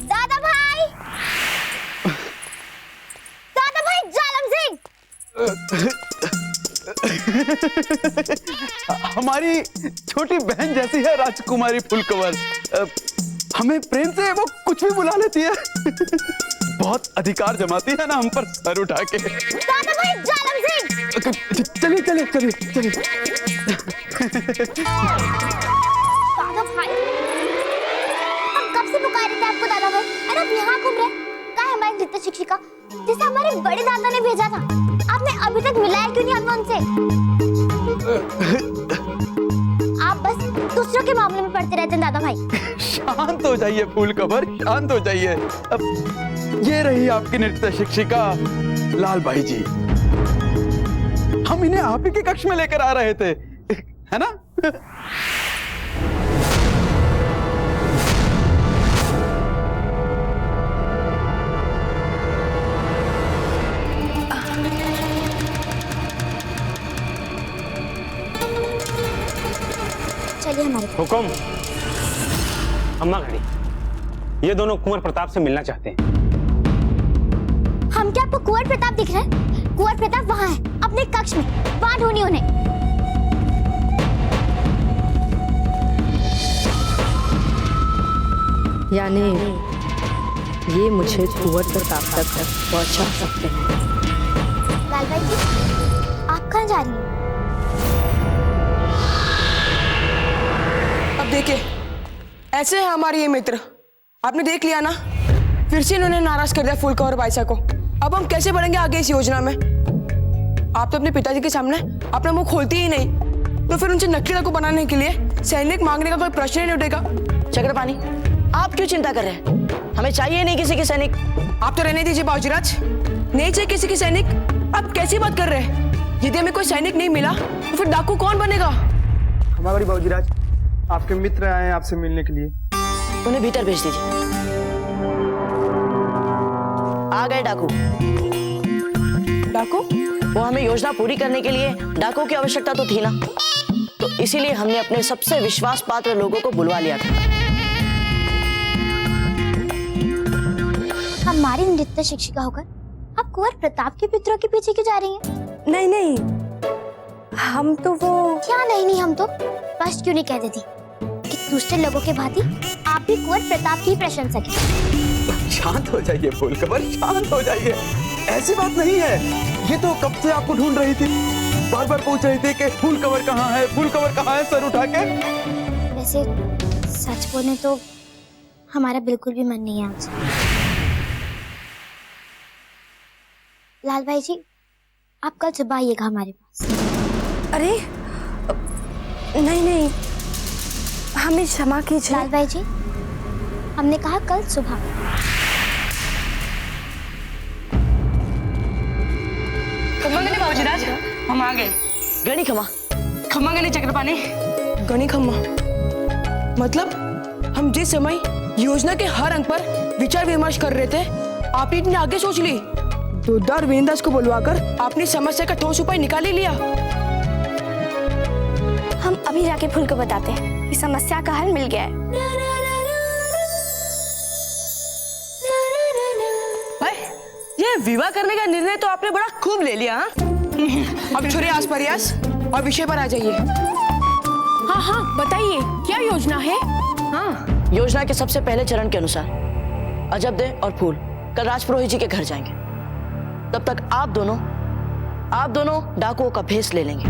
C: दादा भाई जालिम सिंह।
D: हमारी छोटी बहन जैसी है राजकुमारी फूलकवर। हमें प्रेम से वो कुछ भी बुला लेती है। बहुत अधिकार जमाती है ना हम पर सर उठा के।
C: दादा भाई जालिम सिंह।
D: चलिए चलिए चलिए चलिए।
C: दादा भाई, हम कब से पुकार रहे थे आपको दादा भाई। अरे आप यहाँ घूम रहे हैं। कहाँ है हमारी नृत्य शिक्षिका जिसे हमारे बड़े दादा ने भेजा था? आपने अभी तक मिलाया क्यों नहीं हमें उनसे? आप बस दूसरों के मामले में पड़ते रहते हैं दादा भाई।
D: शांत हो जाइए फूलकवर, शांत हो जाइए। अब ये रही आपकी नृत्य शिक्षिका लाल भाई जी। हम इन्हें आप ही के कक्ष में लेकर आ रहे थे, है ना?
C: चलिए हमारे
M: हुकुम। अम्मा घड़ी, ये दोनों कुंवर प्रताप से मिलना चाहते हैं।
C: हम क्या आपको कुंवर प्रताप दिख रहे हैं? कुंवर प्रताप वहाँ है अपने कक्ष में, वहाँ ढूंढिए उन्हें।
B: यानी ये मुझे कुंवर प्रताप तक पहुंचा सकते हैं।
C: लाल भाई जी, आप कहाँ जा रही हैं?
I: अब देखिए, ऐसे है हमारे ये मित्र। आपने देख लिया ना, फिर से इन्होंने नाराज कर दिया फूलकवर बाईसा को। अब हम कैसे बढ़ेंगे आगे इस योजना में? आप तो अपने पिताजी के सामने अपना मुंह खोलती ही नहीं, तो फिर उनसे नकली को बनाने के लिए सैनिक मांगने का कोई प्रश्न ही नहीं उठेगा।
H: चक्रपाणी, आप क्यों चिंता कर रहे हैं? हमें चाहिए नहीं किसी के सैनिक।
I: आप तो रहने दीजिए बाबूजीराज, नहीं चाहिए किसी के सैनिक। आप कैसी बात कर रहे हैं? यदि हमें कोई सैनिक नहीं मिला तो फिर डाकू कौन बनेगा?
N: हमारी बाबूजीराज, आपके मित्र आए हैं आपसे मिलने के लिए।
H: उन्हें भीतर भेज दीजिए। आ गए डाकू।
I: डाकू?
H: वो हमें योजना पूरी करने के लिए डाकू की आवश्यकता तो थी ना, तो इसीलिए हमने अपने सबसे विश्वास पात्र लोगों को बुलवा लिया था।
C: हमारी नृत्य शिक्षिका होकर आप कुंवर प्रताप के पितरों के पीछे क्यों जा रही हैं?
B: नहीं नहीं, हम तो वो
C: क्या नहीं, हम तो स्पष्ट क्यों नहीं कह देती कि दूसरे लोगों के भांति आप भी कुंवर प्रताप की प्रशंसक हैं।
D: शांत हो जाइए फूलकवर, शांत हो जाइए। ऐसी बात नहीं है। ये तो कब से आपको ढूंढ रही थी, बार बार पूछ रही थी कि फूलकवर कहाँ है, फूलकवर कहाँ है, सर उठा के।
C: वैसे सच बोले तो हमारा बिल्कुल भी मन नहीं है आपसे। लाल भाई जी, आप कल सुबह आइएगा हमारे पास।
B: अरे नहीं नहीं, हमें क्षमा कीजिए।
C: लाल भाई जी, हमने कहा कल सुबह।
I: खम्मा बाबूजीराज, हम आ गए।
H: गणी खमा।
I: खम्मा गणी चक्रपाणी। गणी खम्मा मतलब हम जिस समय योजना के हर अंक पर विचार विमर्श कर रहे थे, आपने इतने आगे सोच ली। दुर्गा और वीरदास को बुलवाकर आपने समस्या का ठोस उपाय निकाल ही लिया।
J: हम अभी जाके फूल को बताते हैं कि समस्या का हल मिल गया है।
I: ये विवाह करने का निर्णय तो आपने बड़ा खूब ले लिया। अब छोड़िए आस प्रयास और विषय पर आ जाइए।
J: हाँ हाँ बताइए, क्या योजना है?
H: हाँ, योजना के सबसे पहले चरण के अनुसार अजब दे और फूल कल राजपुरोहित जी के घर जाएंगे। तब तक आप दोनों डाकुओं का भेष ले लेंगे।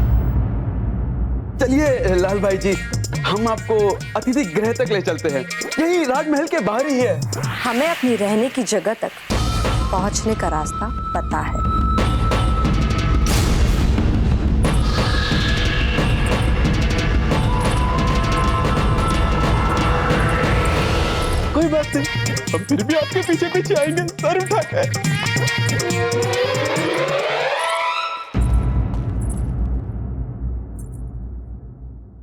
D: चलिए लाल भाई जी, हम आपको अतिथि गृह तक ले चलते हैं। यही राजमहल के बाहर ही है।
B: हमें अपनी रहने की जगह तक पहुंचने का रास्ता पता है।
D: कोई बात नहीं, हम फिर भी आपके पीछे पीछे आएंगे, सर उठा के।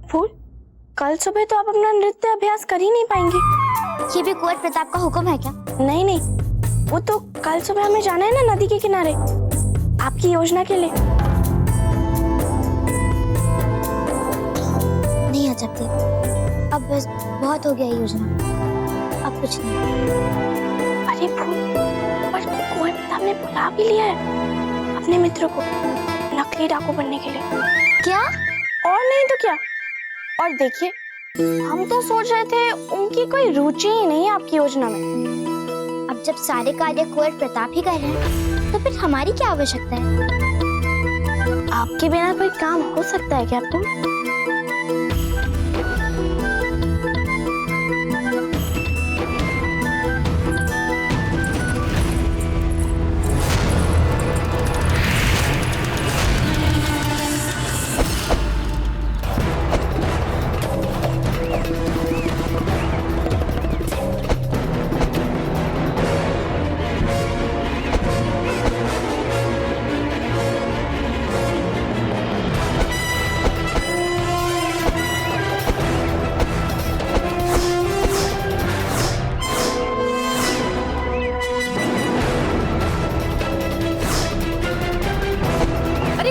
J: फूल, कल सुबह तो आप अपना नृत्य अभ्यास कर ही नहीं पाएंगी।
C: ये भी कुंवर प्रताप का हुक्म है क्या?
J: नहीं नहीं, वो तो कल सुबह हमें जाना है ना नदी के किनारे, आपकी योजना के लिए।
C: नहीं आ सकती, अब बस बहुत हो गया योजना, अब कुछ नहीं।
J: अरे पर कुंवर प्रताप ने बुला भी लिया है अपने मित्रों को नकली डाकू बनने के लिए।
C: क्या?
J: और नहीं तो क्या। और देखिए, हम तो सोच रहे थे उनकी कोई रुचि ही नहीं है आपकी योजना में।
C: अब जब सारे कार्य कुंवर प्रताप ही कर रहे हैं तो फिर हमारी क्या आवश्यकता है?
J: आपके बिना कोई काम हो सकता है क्या तुम?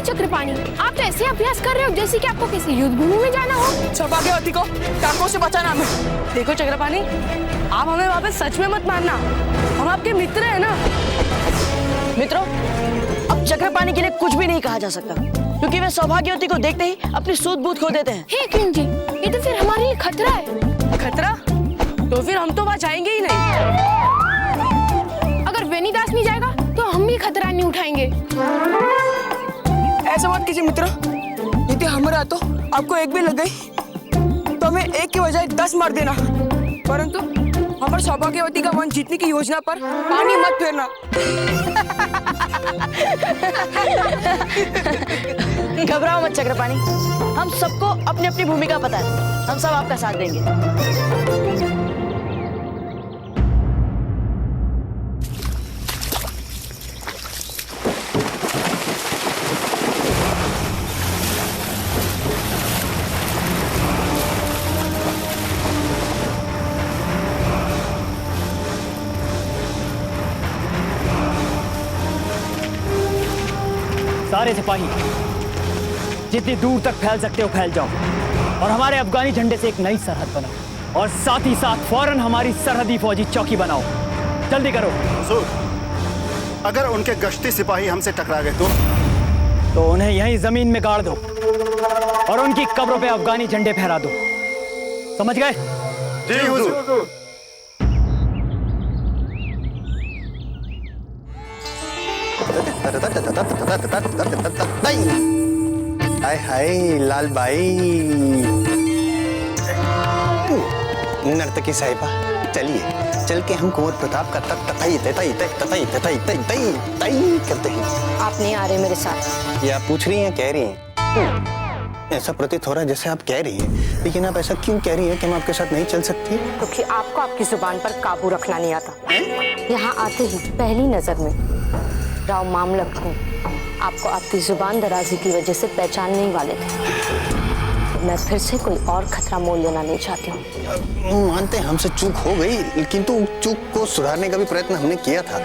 I: चक्रपाणी, आप तो ऐसे अभ्यास कर रहे हो जैसे कि आपको किसी युद्ध भूमि में जाना हो।
H: सौभाग्यवती को डाकुओं से बचाना हमें। देखो चक्रपाणी, आप हमें वापस सच में मत मारना, हम आपके मित्र हैं ना। मित्रों, अब चक्रपाणी के लिए कुछ भी नहीं कहा जा सकता क्योंकि वे सौभाग्यवती को देखते ही अपनी सूझ बूझ खो देते हैं।
I: हे क्वीन जी, ये तो फिर हमारे लिए खतरा है।
H: खतरा? तो फिर हम तो वहाँ जाएंगे ही नहीं।
I: अगर वेनिदास नहीं जाएगा तो हम भी खतरा नहीं उठाएंगे।
H: ऐसा मत कीजिए मित्र, यदि हमारा तो आपको एक भी लग गई तो हमें एक की बजाय 10 मार देना, परंतु हमारे सौभाग्यवती का मन जीतने की योजना पर पानी मत फेरना। घबराओ मत चक्रपाणी, हम सबको अपनी अपनी भूमिका पता है, हम सब आपका साथ देंगे।
A: सारे सिपाही जितनी दूर तक फैल सकते हो फैल जाओ और हमारे अफगानी झंडे से एक नई सरहद बनाओ और साथ ही साथ फौरन हमारी सरहदी फौजी चौकी बनाओ। जल्दी करो।
N: अगर उनके गश्ती सिपाही हमसे टकरा गए
A: तो उन्हें यहीं जमीन में गाड़ दो और उनकी कब्रों पे अफगानी झंडे फहरा दो। समझ गए?
N: जी हुजूर।
F: हाय हाय लाल भाई, नर्तकी साहिबा, चलिए चल के हम कुंवर प्रताप का तई करते हैं।
H: आप नहीं आ रहे मेरे साथ?
F: ये आप पूछ रही हैं, कह रही हैं? ऐसा प्रतीत हो रहा है जैसे आप कह रही हैं, लेकिन आप ऐसा क्यों कह रही हैं कि मैं आपके साथ नहीं चल सकती?
H: क्योंकि आपको आपकी जुबान पर काबू रखना नहीं आता। यहाँ आते ही पहली नजर में राव मामलक को आपको आपकी जुबान दराजी की वजह से पहचानने वाले थे। मैं फिर से कोई और खतरा मोल लेना नहीं चाहती हूँ।
F: मानते हैं हमसे चूक हो गई, किंतु चूक को सुधारने का भी प्रयत्न हमने किया था।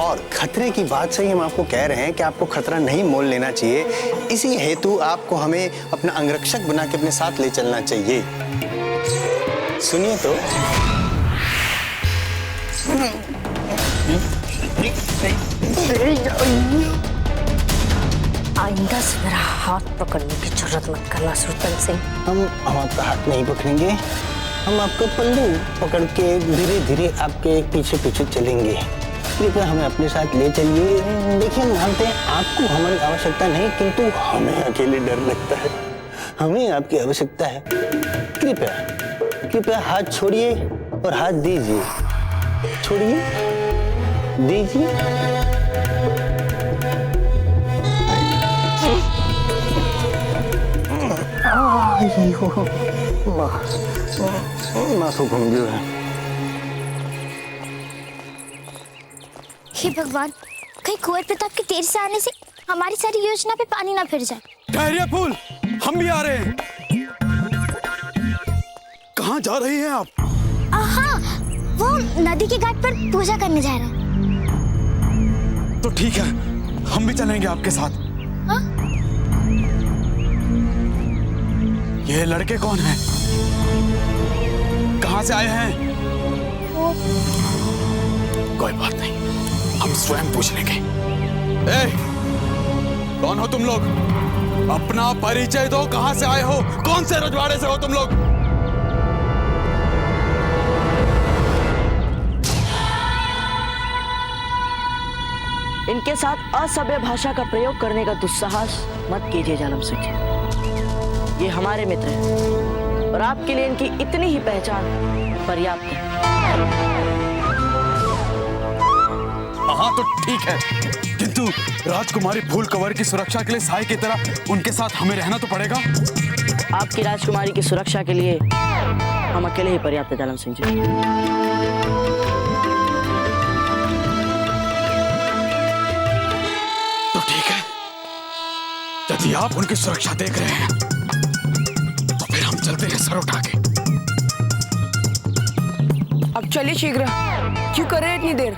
F: और खतरे की बात से ही हम आपको कह रहे हैं कि आपको खतरा नहीं मोल लेना चाहिए। इसी हेतु आपको हमें अपना अंगरक्षक बना के अपने साथ ले चलना चाहिए। सुनिए तो।
H: आइंदा से मेरा हाथ पकड़ने की जरूरत मत करना सुल्तान सिंह।
F: हम आपका हाथ नहीं पकड़ेंगे, हम आपका पल्लू पकड़ के धीरे धीरे आपके पीछे पीछे चलेंगे। कृपया हमें अपने साथ ले चलिए। देखिए, हम मानते हैं आपको हमारी आवश्यकता नहीं, किंतु हमें अकेले डर लगता है। हमें आपकी आवश्यकता है। कृपया कृपया हाथ छोड़िए और हाथ दीजिए। छोड़िए, दीजिए।
C: हे भगवान, कहीं कुंवर प्रताप के देर से आने से हमारी सारी योजना पे पानी ना फिर जाए।
D: ठहरिए फूल, हम भी आ रहे हैं। कहाँ जा रही हैं आप?
C: हाँ, वो नदी के घाट पर पूजा करने जा रहा है।
D: तो ठीक है, हम भी चलेंगे आपके साथ।
C: हाँ?
D: ये लड़के कौन हैं? कहां से आए हैं? कोई बात नहीं, हम स्वयं पूछ लेंगे। ए, कौन हो तुम लोग? अपना परिचय दो, कहां से आए हो? कौन से रजवाड़े से हो तुम लोग?
H: इनके साथ असभ्य भाषा का प्रयोग करने का दुस्साहस मत कीजिए जालम सिंह जी। ये हमारे मित्र हैं और आपके लिए इनकी इतनी ही पहचान पर्याप्त है।
D: हाँ तो ठीक है, किंतु राजकुमारी फूल कवर की सुरक्षा के लिए साई की तरह उनके साथ हमें रहना तो पड़ेगा।
H: आपकी राजकुमारी की सुरक्षा के लिए हम अकेले ही पर्याप्त है जालम सिंह जी।
D: यदि आप उनकी सुरक्षा देख रहे हैं तो फिर हम चलते हैं सर उठा के।
I: अब चलिए शीघ्र, क्यों कर रहे हैं इतनी देर?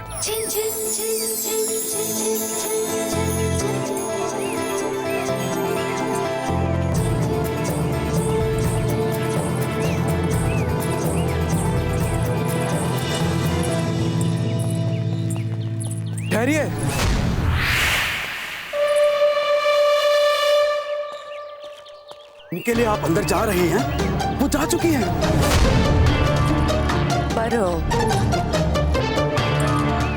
D: ठहरिए, इनके लिए आप अंदर जा रही हैं? वो जा चुकी हैं।
B: पर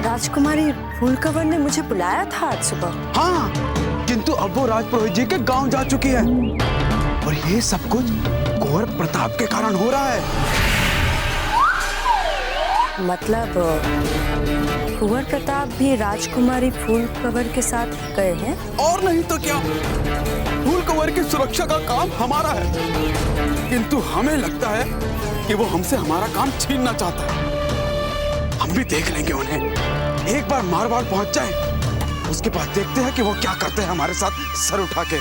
B: राजकुमारी फूलकवर ने मुझे बुलाया था आज सुबह।
D: हाँ, किंतु अब वो राजपुरोहित जी के गांव जा चुकी है और ये सब कुछ कुंवर प्रताप के कारण हो रहा है।
B: मतलब कुंवर प्रताप भी राजकुमारी फूलकवर के साथ गए हैं?
D: और नहीं तो क्या, फूल कवर की सुरक्षा का काम हमारा है, किंतु हमें लगता है कि वो हमसे हमारा काम छीनना चाहता है। हम भी देख लेंगे उन्हें, एक बार मारवाड़ पहुंच जाए, उसके बाद देखते हैं कि वो क्या करते हैं हमारे साथ सर उठा के।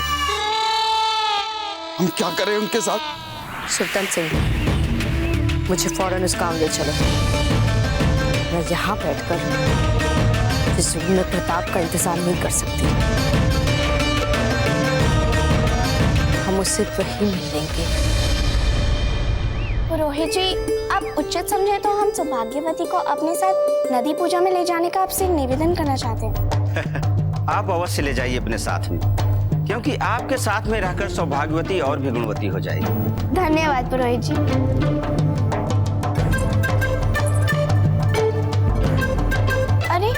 D: हम क्या करें उनके साथ?
B: सुल्तान सिंह, मुझे फौरन उस गांव ले चलो। मैं यहाँ बैठकर इस जुल्म में प्रताप का इंतजार नहीं कर सकती। हम उससे वही मिलेंगे।
J: पुरोहित जी, आप उचित समझे तो हम सौभाग्यवती को अपने साथ नदी पूजा में ले जाने का आपसे निवेदन करना चाहते हैं।
G: आप अवश्य ले जाइए अपने साथ में, क्योंकि आपके साथ में रहकर सौभाग्यवती और भी गुणवती हो जाएगी।
J: धन्यवाद पुरोहित जी। अरे,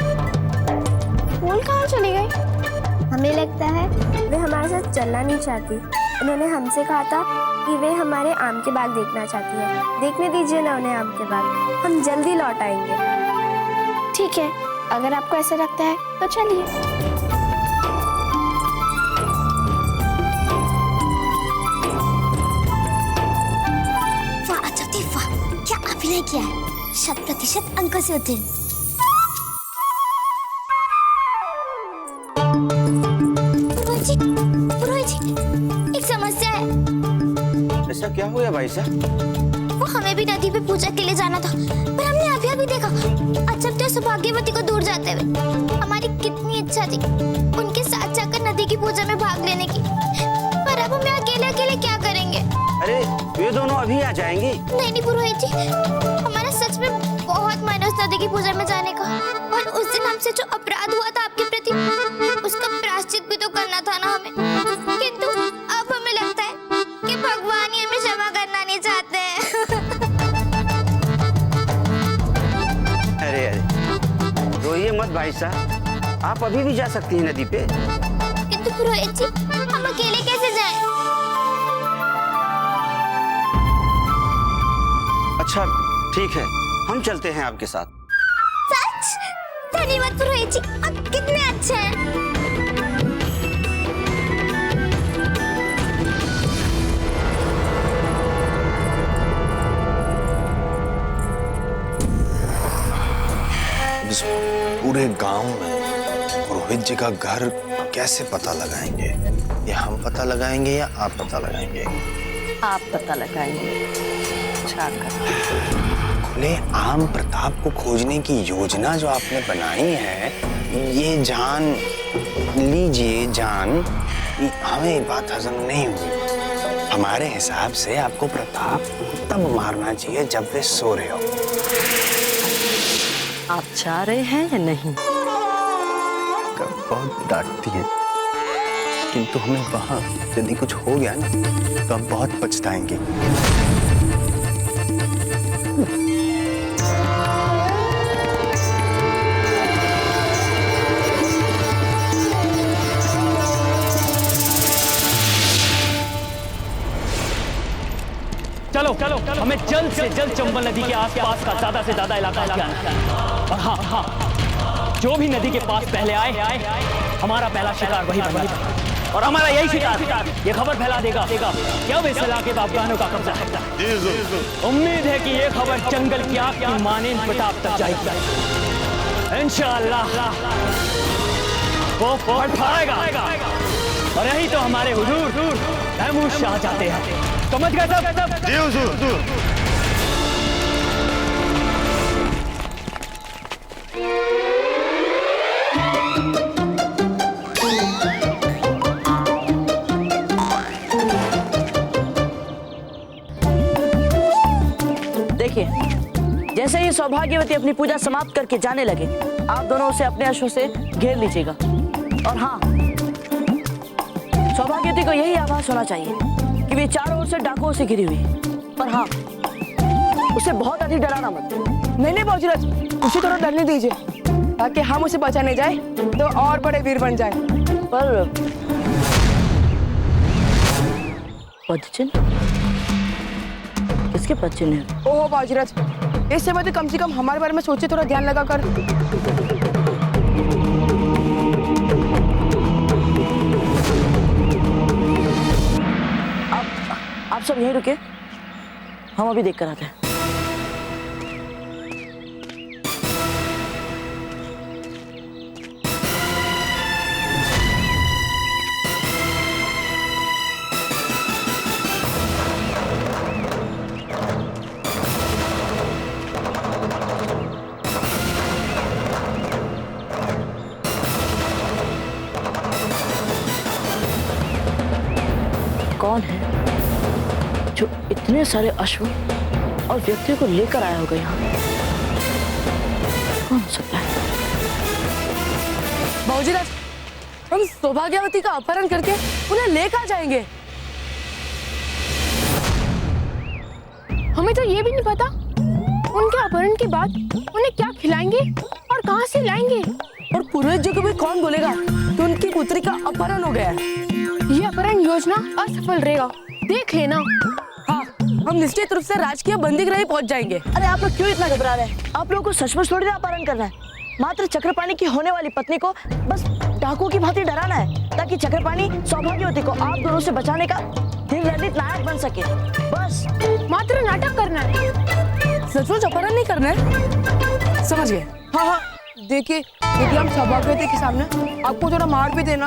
J: फूल कहाँ चली गई?
C: हमें लगता है वे हमारे साथ चलना नहीं चाहती। उन्होंने हमसे कहा था कि वे हमारे आम के बाग देखना चाहती है। देखने दीजिए ना उन्हें आम के बाग, हम जल्दी लौट आएंगे।
J: ठीक है, अगर आपको ऐसा लगता है तो चलिए।
C: वाह अतिथि वाह, क्या अभिनय किया है, 100% अंक से उत्तीर्ण। पुरोहित जी, एक समस्या है।
G: ऐसा क्या हुआ भाई साहब?
C: वो हमें भी नदी पे पूजा के लिए जाना था, पर हमने अभी देखा अचंभे सौभाग्यवती को दूर जाते हुए। हमारी कितनी इच्छा थी उनके साथ जाकर नदी की पूजा में भाग लेने की, पर अब हमें अकेले क्या करेंगे?
G: अरे वे दोनों अभी आ जाएंगे।
C: नहीं पुरोहित जी, हमारा सच में बहुत मन है उस नदी की पूजा में जाने का, और उस दिन हमसे जो अपराध हुआ था आपके प्रति, उसका प्रायश्चित भी तो करना था ना हमें। किंतु अब हमें लगता है कि भगवान ही हमें क्षमा करना नहीं चाहते हैं।
G: अरे रोइए मत भाई साहब, आप अभी भी जा सकती हैं नदी पे।
C: किंतु पुरोहित जी, हम अकेले कैसे जाएं?
G: अच्छा ठीक है, हम चलते हैं आपके साथ।
C: सच? धन्यवाद पुरोहित जी, आप कितने अच्छे हैं।
F: इस पूरे गांव में पुरोहित जी का घर कैसे पता लगाएंगे? ये हम पता लगाएंगे या आप पता लगाएंगे?
B: आप पता लगाएंगे। अच्छा
F: बोले आम प्रताप को खोजने की योजना जो आपने बनाई है, ये जान लीजिए जान, हमें ये बात हजम नहीं हुई। हमारे हिसाब से आपको प्रताप तब मारना चाहिए जब वे सो रहे हो।
B: आप चाह रहे हैं या नहीं?
F: बहुत डांटती है, किंतु हमें वहां यदि कुछ हो गया ना तो आप बहुत पछताएंगे।
A: चलो चलो हमें जल्द से जल्द चंबल नदी के आसपास का ज्यादा से ज्यादा इलाका अभियान करना। और हाँ, जो भी नदी के पास पहले आए हमारा पहला शिकार वही बनेगा। और हमारा यही शिकार ये खबर फैला देगा कि अब इस इलाके पर अफगानों का कब्जा है। उम्मीद है कि ये खबर जंगल की आग की मानेंद प्रताप तक जाएगी। इंशाअल्लाह वो फड़फड़ाएगा। और यही तो हमारे हुजूर महमूद शाह चाहते हैं। समझ गए सब? जी हुजूर।
H: देखिए, जैसे ही सौभाग्यवती अपनी पूजा समाप्त करके जाने लगे, आप दोनों उसे अपने अश्वों से घेर लीजिएगा। और हाँ, सौभाग्यवती को यही आभास होना चाहिए कि वे चारों ओर से डाकुओं से घिरी हुई है। पर हाँ, उसे बहुत अधिक डराना मत।
I: नहीं बाबूजी, उसे थोड़ा डरने दीजिए ताकि हम उसे बचाने जाए तो और बड़े वीर बन जाए।
H: पर पदचिन्ह किसके पदचिन्ह है?
I: ओहो बाबूजी, इससे बदले कम से कम हमारे बारे में सोचे, थोड़ा ध्यान लगा कर।
H: आप सब यहीं रुके, हम अभी देख कर आते हैं। कौन है जो इतने सारे अश्व और व्यक्तियों को लेकर आया होगा यहाँ? कौन हो सकता है?
I: बाबूजी, हम सौभाग्यवती का अपहरण करके उन्हें लेकर जाएंगे। हमें तो ये भी नहीं पता उनके अपहरण के बाद उन्हें क्या खिलाएंगे और कहाँ से लाएंगे।
B: और पुरोहित जी को भी कौन बोलेगा कि उनकी पुत्री का अपहरण हो गया है?
J: ये अपहरण योजना असफल रहेगा, देख लेना।
B: हाँ, हम निश्चित रूप से राजकीय बंदीगृह ही पहुंच जाएंगे।
H: अरे आप लोग क्यों इतना घबरा रहे हैं? आप लोगों को सचमुच थोड़ी ना अपहरण करना है। मात्र चक्रपाणी की होने वाली पत्नी को बस डाकुओं की भांति डराना है, ताकि चक्रपाणी सौभाग्यवती को आप दोनों से बचाने का धीरललित नायक बन सके। बस
J: मात्र नाटक करना है,
B: सचमुच अपहरण नहीं करना है। समझ गए?
I: हाँ, देखिए, यदि हम सौभाग्यवती के सामने आपको थोड़ा मार भी देना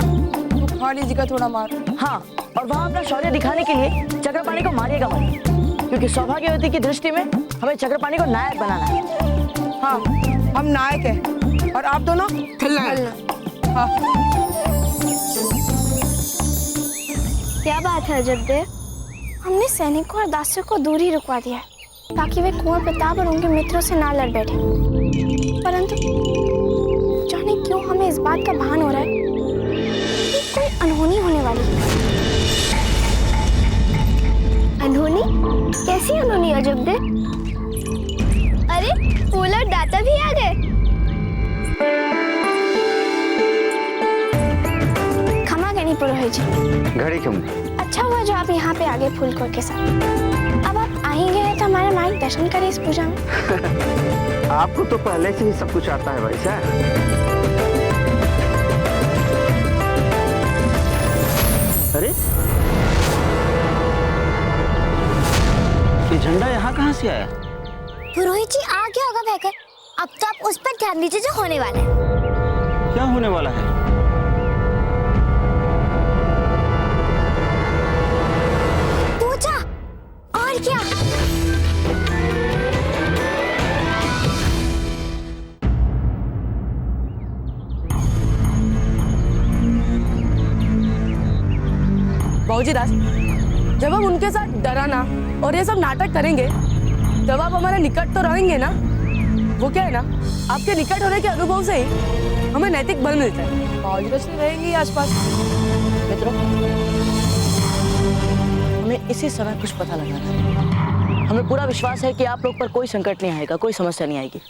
I: तो खा लीजिएगा थोड़ा मार।
H: हाँ, और वहाँ अपना शौर्य दिखाने के लिए चक्रपाणी को मारिएगा मत, क्योंकि सौभाग्यवती की दृष्टि में हमें चक्रपाणी को नायक बनाना है।
I: हाँ, हम नायक हैं और आप दोनों खलनायक। हाँ।
J: क्या बात है अजबदेव, हमने सैनिकों और दासियों को दूर ही रुकवा दिया है ताकि वे कुंवर प्रताप और उनके मित्रों से ना लड़ बैठे। परंतु जाने क्यों हमें इस बात का भान हो रहा है कि कोई अनहोनी होने वाली है। अनहोनी? कैसी अनहोनी अजबदेव? अरे फूल और दाता भी आ गए। क्षमा करनी पुरोहित जी।
F: घड़ी क्यों?
J: अच्छा हुआ जो आप यहाँ पे आ गए फूलकोर के साथ। अब आप आ ही गए तो हमारा मार्ग दर्शन करें इस पूजा में।
N: आपको तो पहले से ही सब कुछ आता है भाई साहब। अरे ये झंडा यहाँ कहाँ से आया?
C: पुरोहित जी आ गया होगा बहकर। अब तो आप उस पर ध्यान दीजिए जो होने वाला है।
N: क्या होने वाला है?
C: पूजा। और क्या?
I: बाबूजी राज, जब हम उनके साथ डराना और ये सब नाटक करेंगे जब आप हमारे निकट तो रहेंगे ना। वो क्या है ना, आपके निकट होने के अनुभव से ही हमें नैतिक बल मिलता है। बाबूजी राज रहेंगे आसपास।
H: मित्रों, हमें इसी समय कुछ पता लगाना है। हमें पूरा विश्वास है कि आप लोग पर कोई संकट नहीं आएगा, कोई समस्या नहीं आएगी।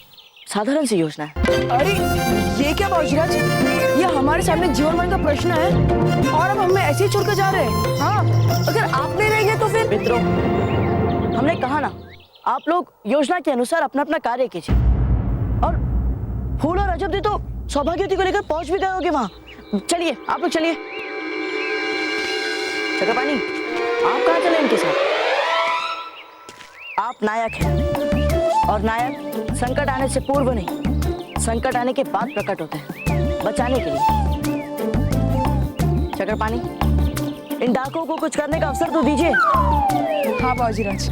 H: साधारण सी योजना है।
I: अरे ये क्या बाबूजी राज, ये हमारे सामने जीवन मरण का प्रश्न है और अब हमें ऐसे ही छोड़ कर जा रहे हैं। हाँ, अगर आप नहीं रहेंगे तो फिर।
H: मित्रों, हमने कहा ना, आप लोग योजना के अनुसार अपना अपना कार्य कीजिए। और फूल और अजब दी तो सौभाग्यवती को लेकर पहुंच भी गए होंगे वहां। चलिए, आप लोग चलिए। चक्रपाणी, आप कहाँ चले इनके साथ? आप नायक हैं और नायक संकट आने से पूर्व नहीं, संकट आने के बाद प्रकट होते हैं, बचाने के लिए। चक्रपाणी, इन डाकुओं को कुछ करने का अवसर तो दीजिए।
I: हाँ बाबूजी राज।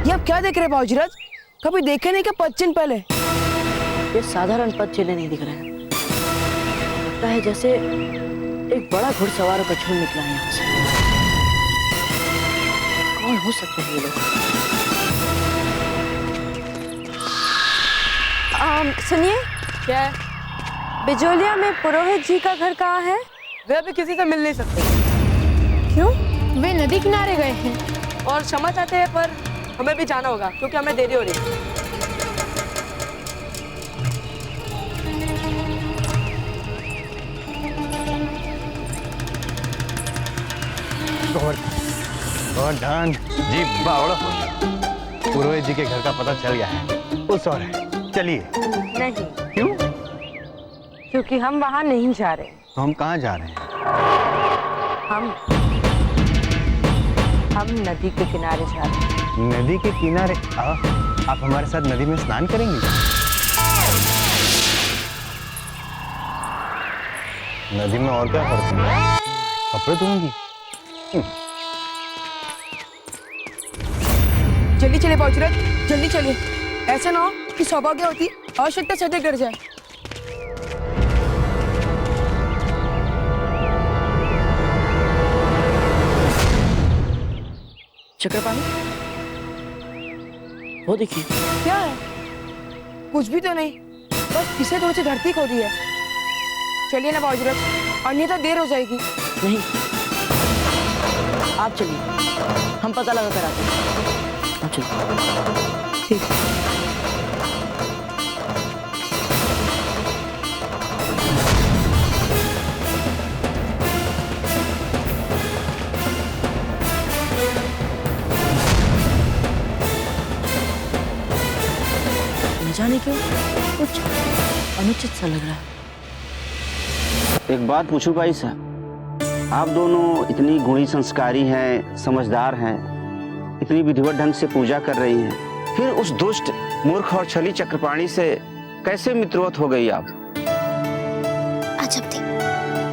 I: ये आप क्या देख रहे हैं बाबूजी राज? कभी देखे नहीं क्या पद चिन्ह पहले?
H: ये साधारण पद चिन्ह नहीं दिख रहे हैं, लगता है जैसे एक बड़ा घुड़सवारों का झुंड निकला है यहाँ से। कौन हो सकते हैं ये लोग?
B: सुनिए,
I: क्या है?
B: बिजोलिया में पुरोहित जी का घर कहाँ है?
I: वे अभी किसी से मिल नहीं सकते।
B: क्यों?
I: वे नदी किनारे गए हैं और क्षमा चाहते हैं, पर हमें भी जाना होगा क्योंकि हमें देरी हो रही है।
F: गोवर्धन जी बावड़ा हो गया। पुरोहित जी के घर का पता चल गया है। उस और है, चलिए।
B: नहीं।
F: क्यों?
B: क्योंकि हम वहाँ नहीं जा रहे।
F: तो हम कहाँ जा रहे हैं?
B: हम नदी के किनारे जा रहे हैं।
F: नदी के किनारे? आप हमारे साथ नदी में स्नान करेंगे? नदी में और क्या करते हैं? कपड़े धोएंगी?
I: जल्दी चले बाबूजी राज, जल्दी चलिए। ऐसा ना हो कि सौभाग्यवती आवश्यकता से अधिक डर जाए।
H: चक्रपाणी, वो देखिए।
I: क्या है? कुछ भी तो नहीं, बस किसे थोड़ी सी धरती खोदी है। चलिए ना बाबूजी राज, अन्यथा देर हो जाएगी।
H: नहीं, आप चलिए, हम पता लगा कर आते हैं। आप चलिए।
I: ठीक।
H: न जाने क्यों कुछ अनुचित सा लग रहा है।
G: एक बात पूछूं भाई साहब, आप दोनों इतनी गुणी संस्कारी हैं, समझदार हैं, इतनी विधिवत ढंग से पूजा कर रही हैं, फिर उस दुष्ट मूर्ख और छली चक्रपाणी से कैसे मित्रवत हो गई आप?
C: अजब थे,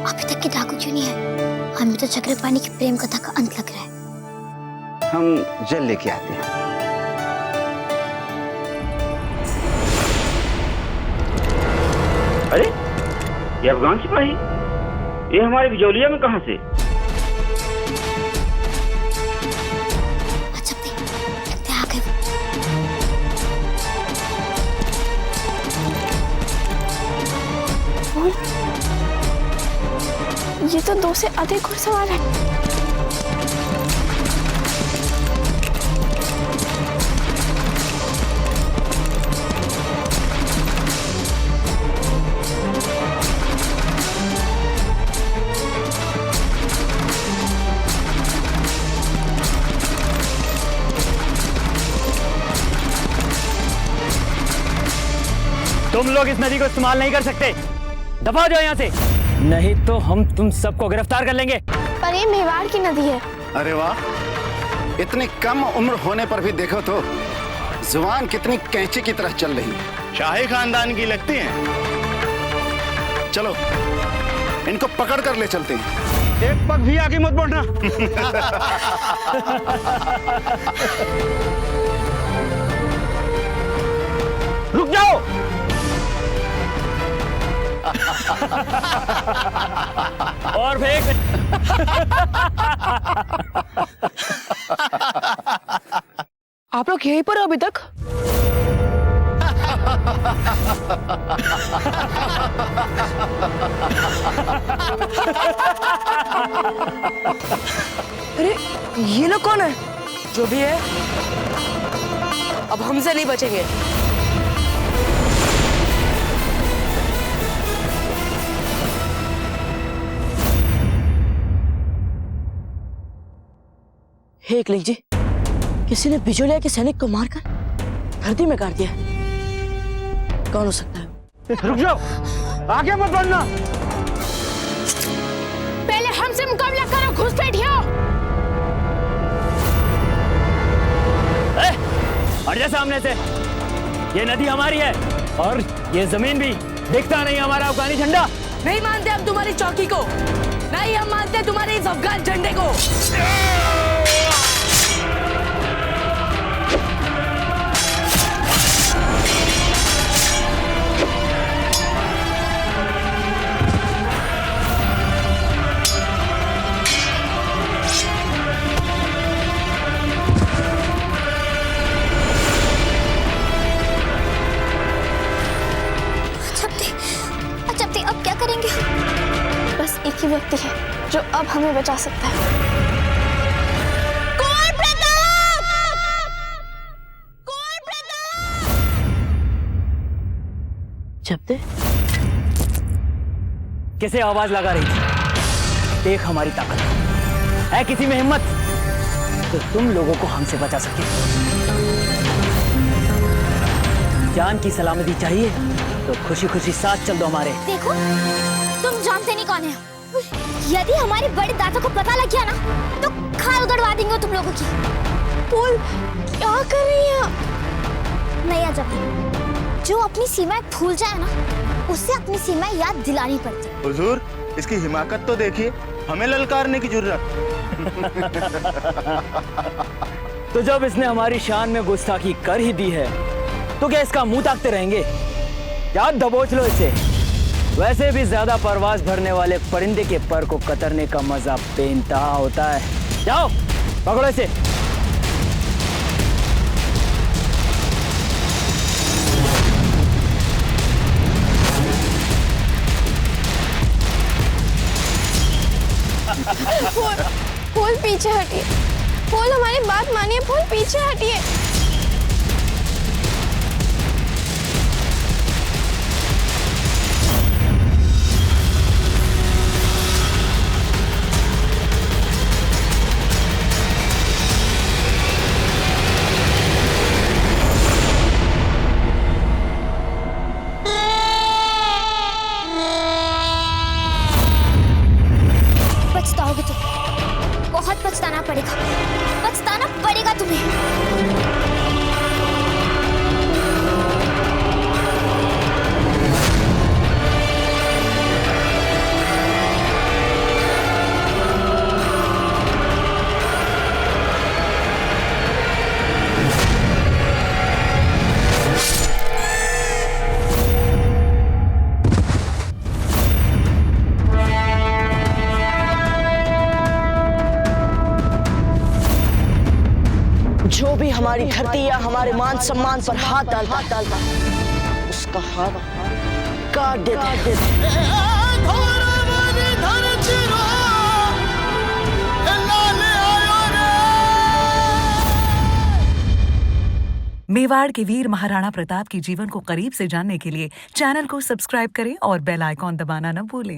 C: अभी तक के डाकू क्यों नहीं है? हमें तो चक्रपाणी की प्रेम कथा का अंत लग रहा है।
G: हम जल लेके आते हैं।
O: अरे ये अफगान सिपाही, ये हमारे बिजौलिया में कहां से?
C: अच्छा थे, लगता है आ गए।
J: ये तो 2 से अधिक घुड़सवार है।
A: तुम लोग इस नदी को इस्तेमाल नहीं कर सकते, दफा जाओ यहाँ से, नहीं तो हम तुम सबको गिरफ्तार कर लेंगे।
J: पर ये मेवाड़ की नदी है।
G: अरे वाह, इतनी कम उम्र होने पर भी देखो तो जुबान कितनी कैंची की तरह चल रही है। शाही खानदान की लगती है। चलो इनको पकड़ कर ले चलते हैं।
F: एक पग भी आगे मत बढ़ना।
A: रुक जाओ। और फेंक।
I: आप लोग यहीं पर हो अभी तक? अरे ये लोग कौन है? जो भी है अब हमसे नहीं बचेंगे।
H: हे एकलिंग जी, किसी ने बिजोलिया के सैनिक को मारकर धरती में गाड़ दिया। कौन हो सकता है?
N: रुक जाओ, आगे मत बढ़ना।
J: पहले हमसे मुकाबला करो, घुसपैठियो।
A: हट जा सामने से। ये नदी हमारी है और ये जमीन भी। दिखता नहीं हमारा अफगानी झंडा?
I: नहीं मानते हम तुम्हारी चौकी को, नहीं हम मानते तुम्हारे इस अफगान झंडे को।
J: अब क्या करेंगे? बस एक ही व्यक्ति है जो अब हमें बचा सकता है। कुंवर प्रताप! कुंवर प्रताप!
H: जब्ते
A: किसे आवाज लगा रही थी? देख हमारी ताकत है किसी में हिम्मत तो तुम लोगों को हमसे बचा सके। जान की सलामती चाहिए तो खुशी खुशी साथ चल दो हमारे।
C: देखो, तुम जानते नहीं कौन है। यदि हमारे बड़े दादा को पता लग गया ना तो खाल उड़वा देंगे तुम लोगों की।
J: बोल, क्या कर रही है?
C: नहीं अजब, जो अपनी सीमाएं भूल जाए ना उसे अपनी सीमाएं याद दिलानी पड़ती।
N: हुजूर, इसकी हिमाकत तो देखिए, हमें ललकारने की जरूरत।
A: तो जब इसने हमारी शान में गुस्ताखी कर ही दी है तो क्या इसका मुंह ताकते रहेंगे? याद दबोच लो इसे। वैसे भी ज्यादा परवाज भरने वाले परिंदे के पर को कतरने का मजा बेइंतहा होता है। जाओ पकड़ो इसे।
J: फूल पीछे हटिए। फूल हमारी बात मानिए। फूल पीछे हटिए।
C: पछताओगे तुम, बहुत पछताना पड़ेगा। पछताना पड़ेगा तुम्हें।
H: जो भी हमारी धरती या हमारे मान सम्मान पर हाथ डालता उसका हाथ काट देते।
P: मेवाड़ के वीर महाराणा प्रताप के जीवन को करीब से जानने के लिए चैनल को सब्सक्राइब करें और बेल आइकॉन दबाना न भूलें।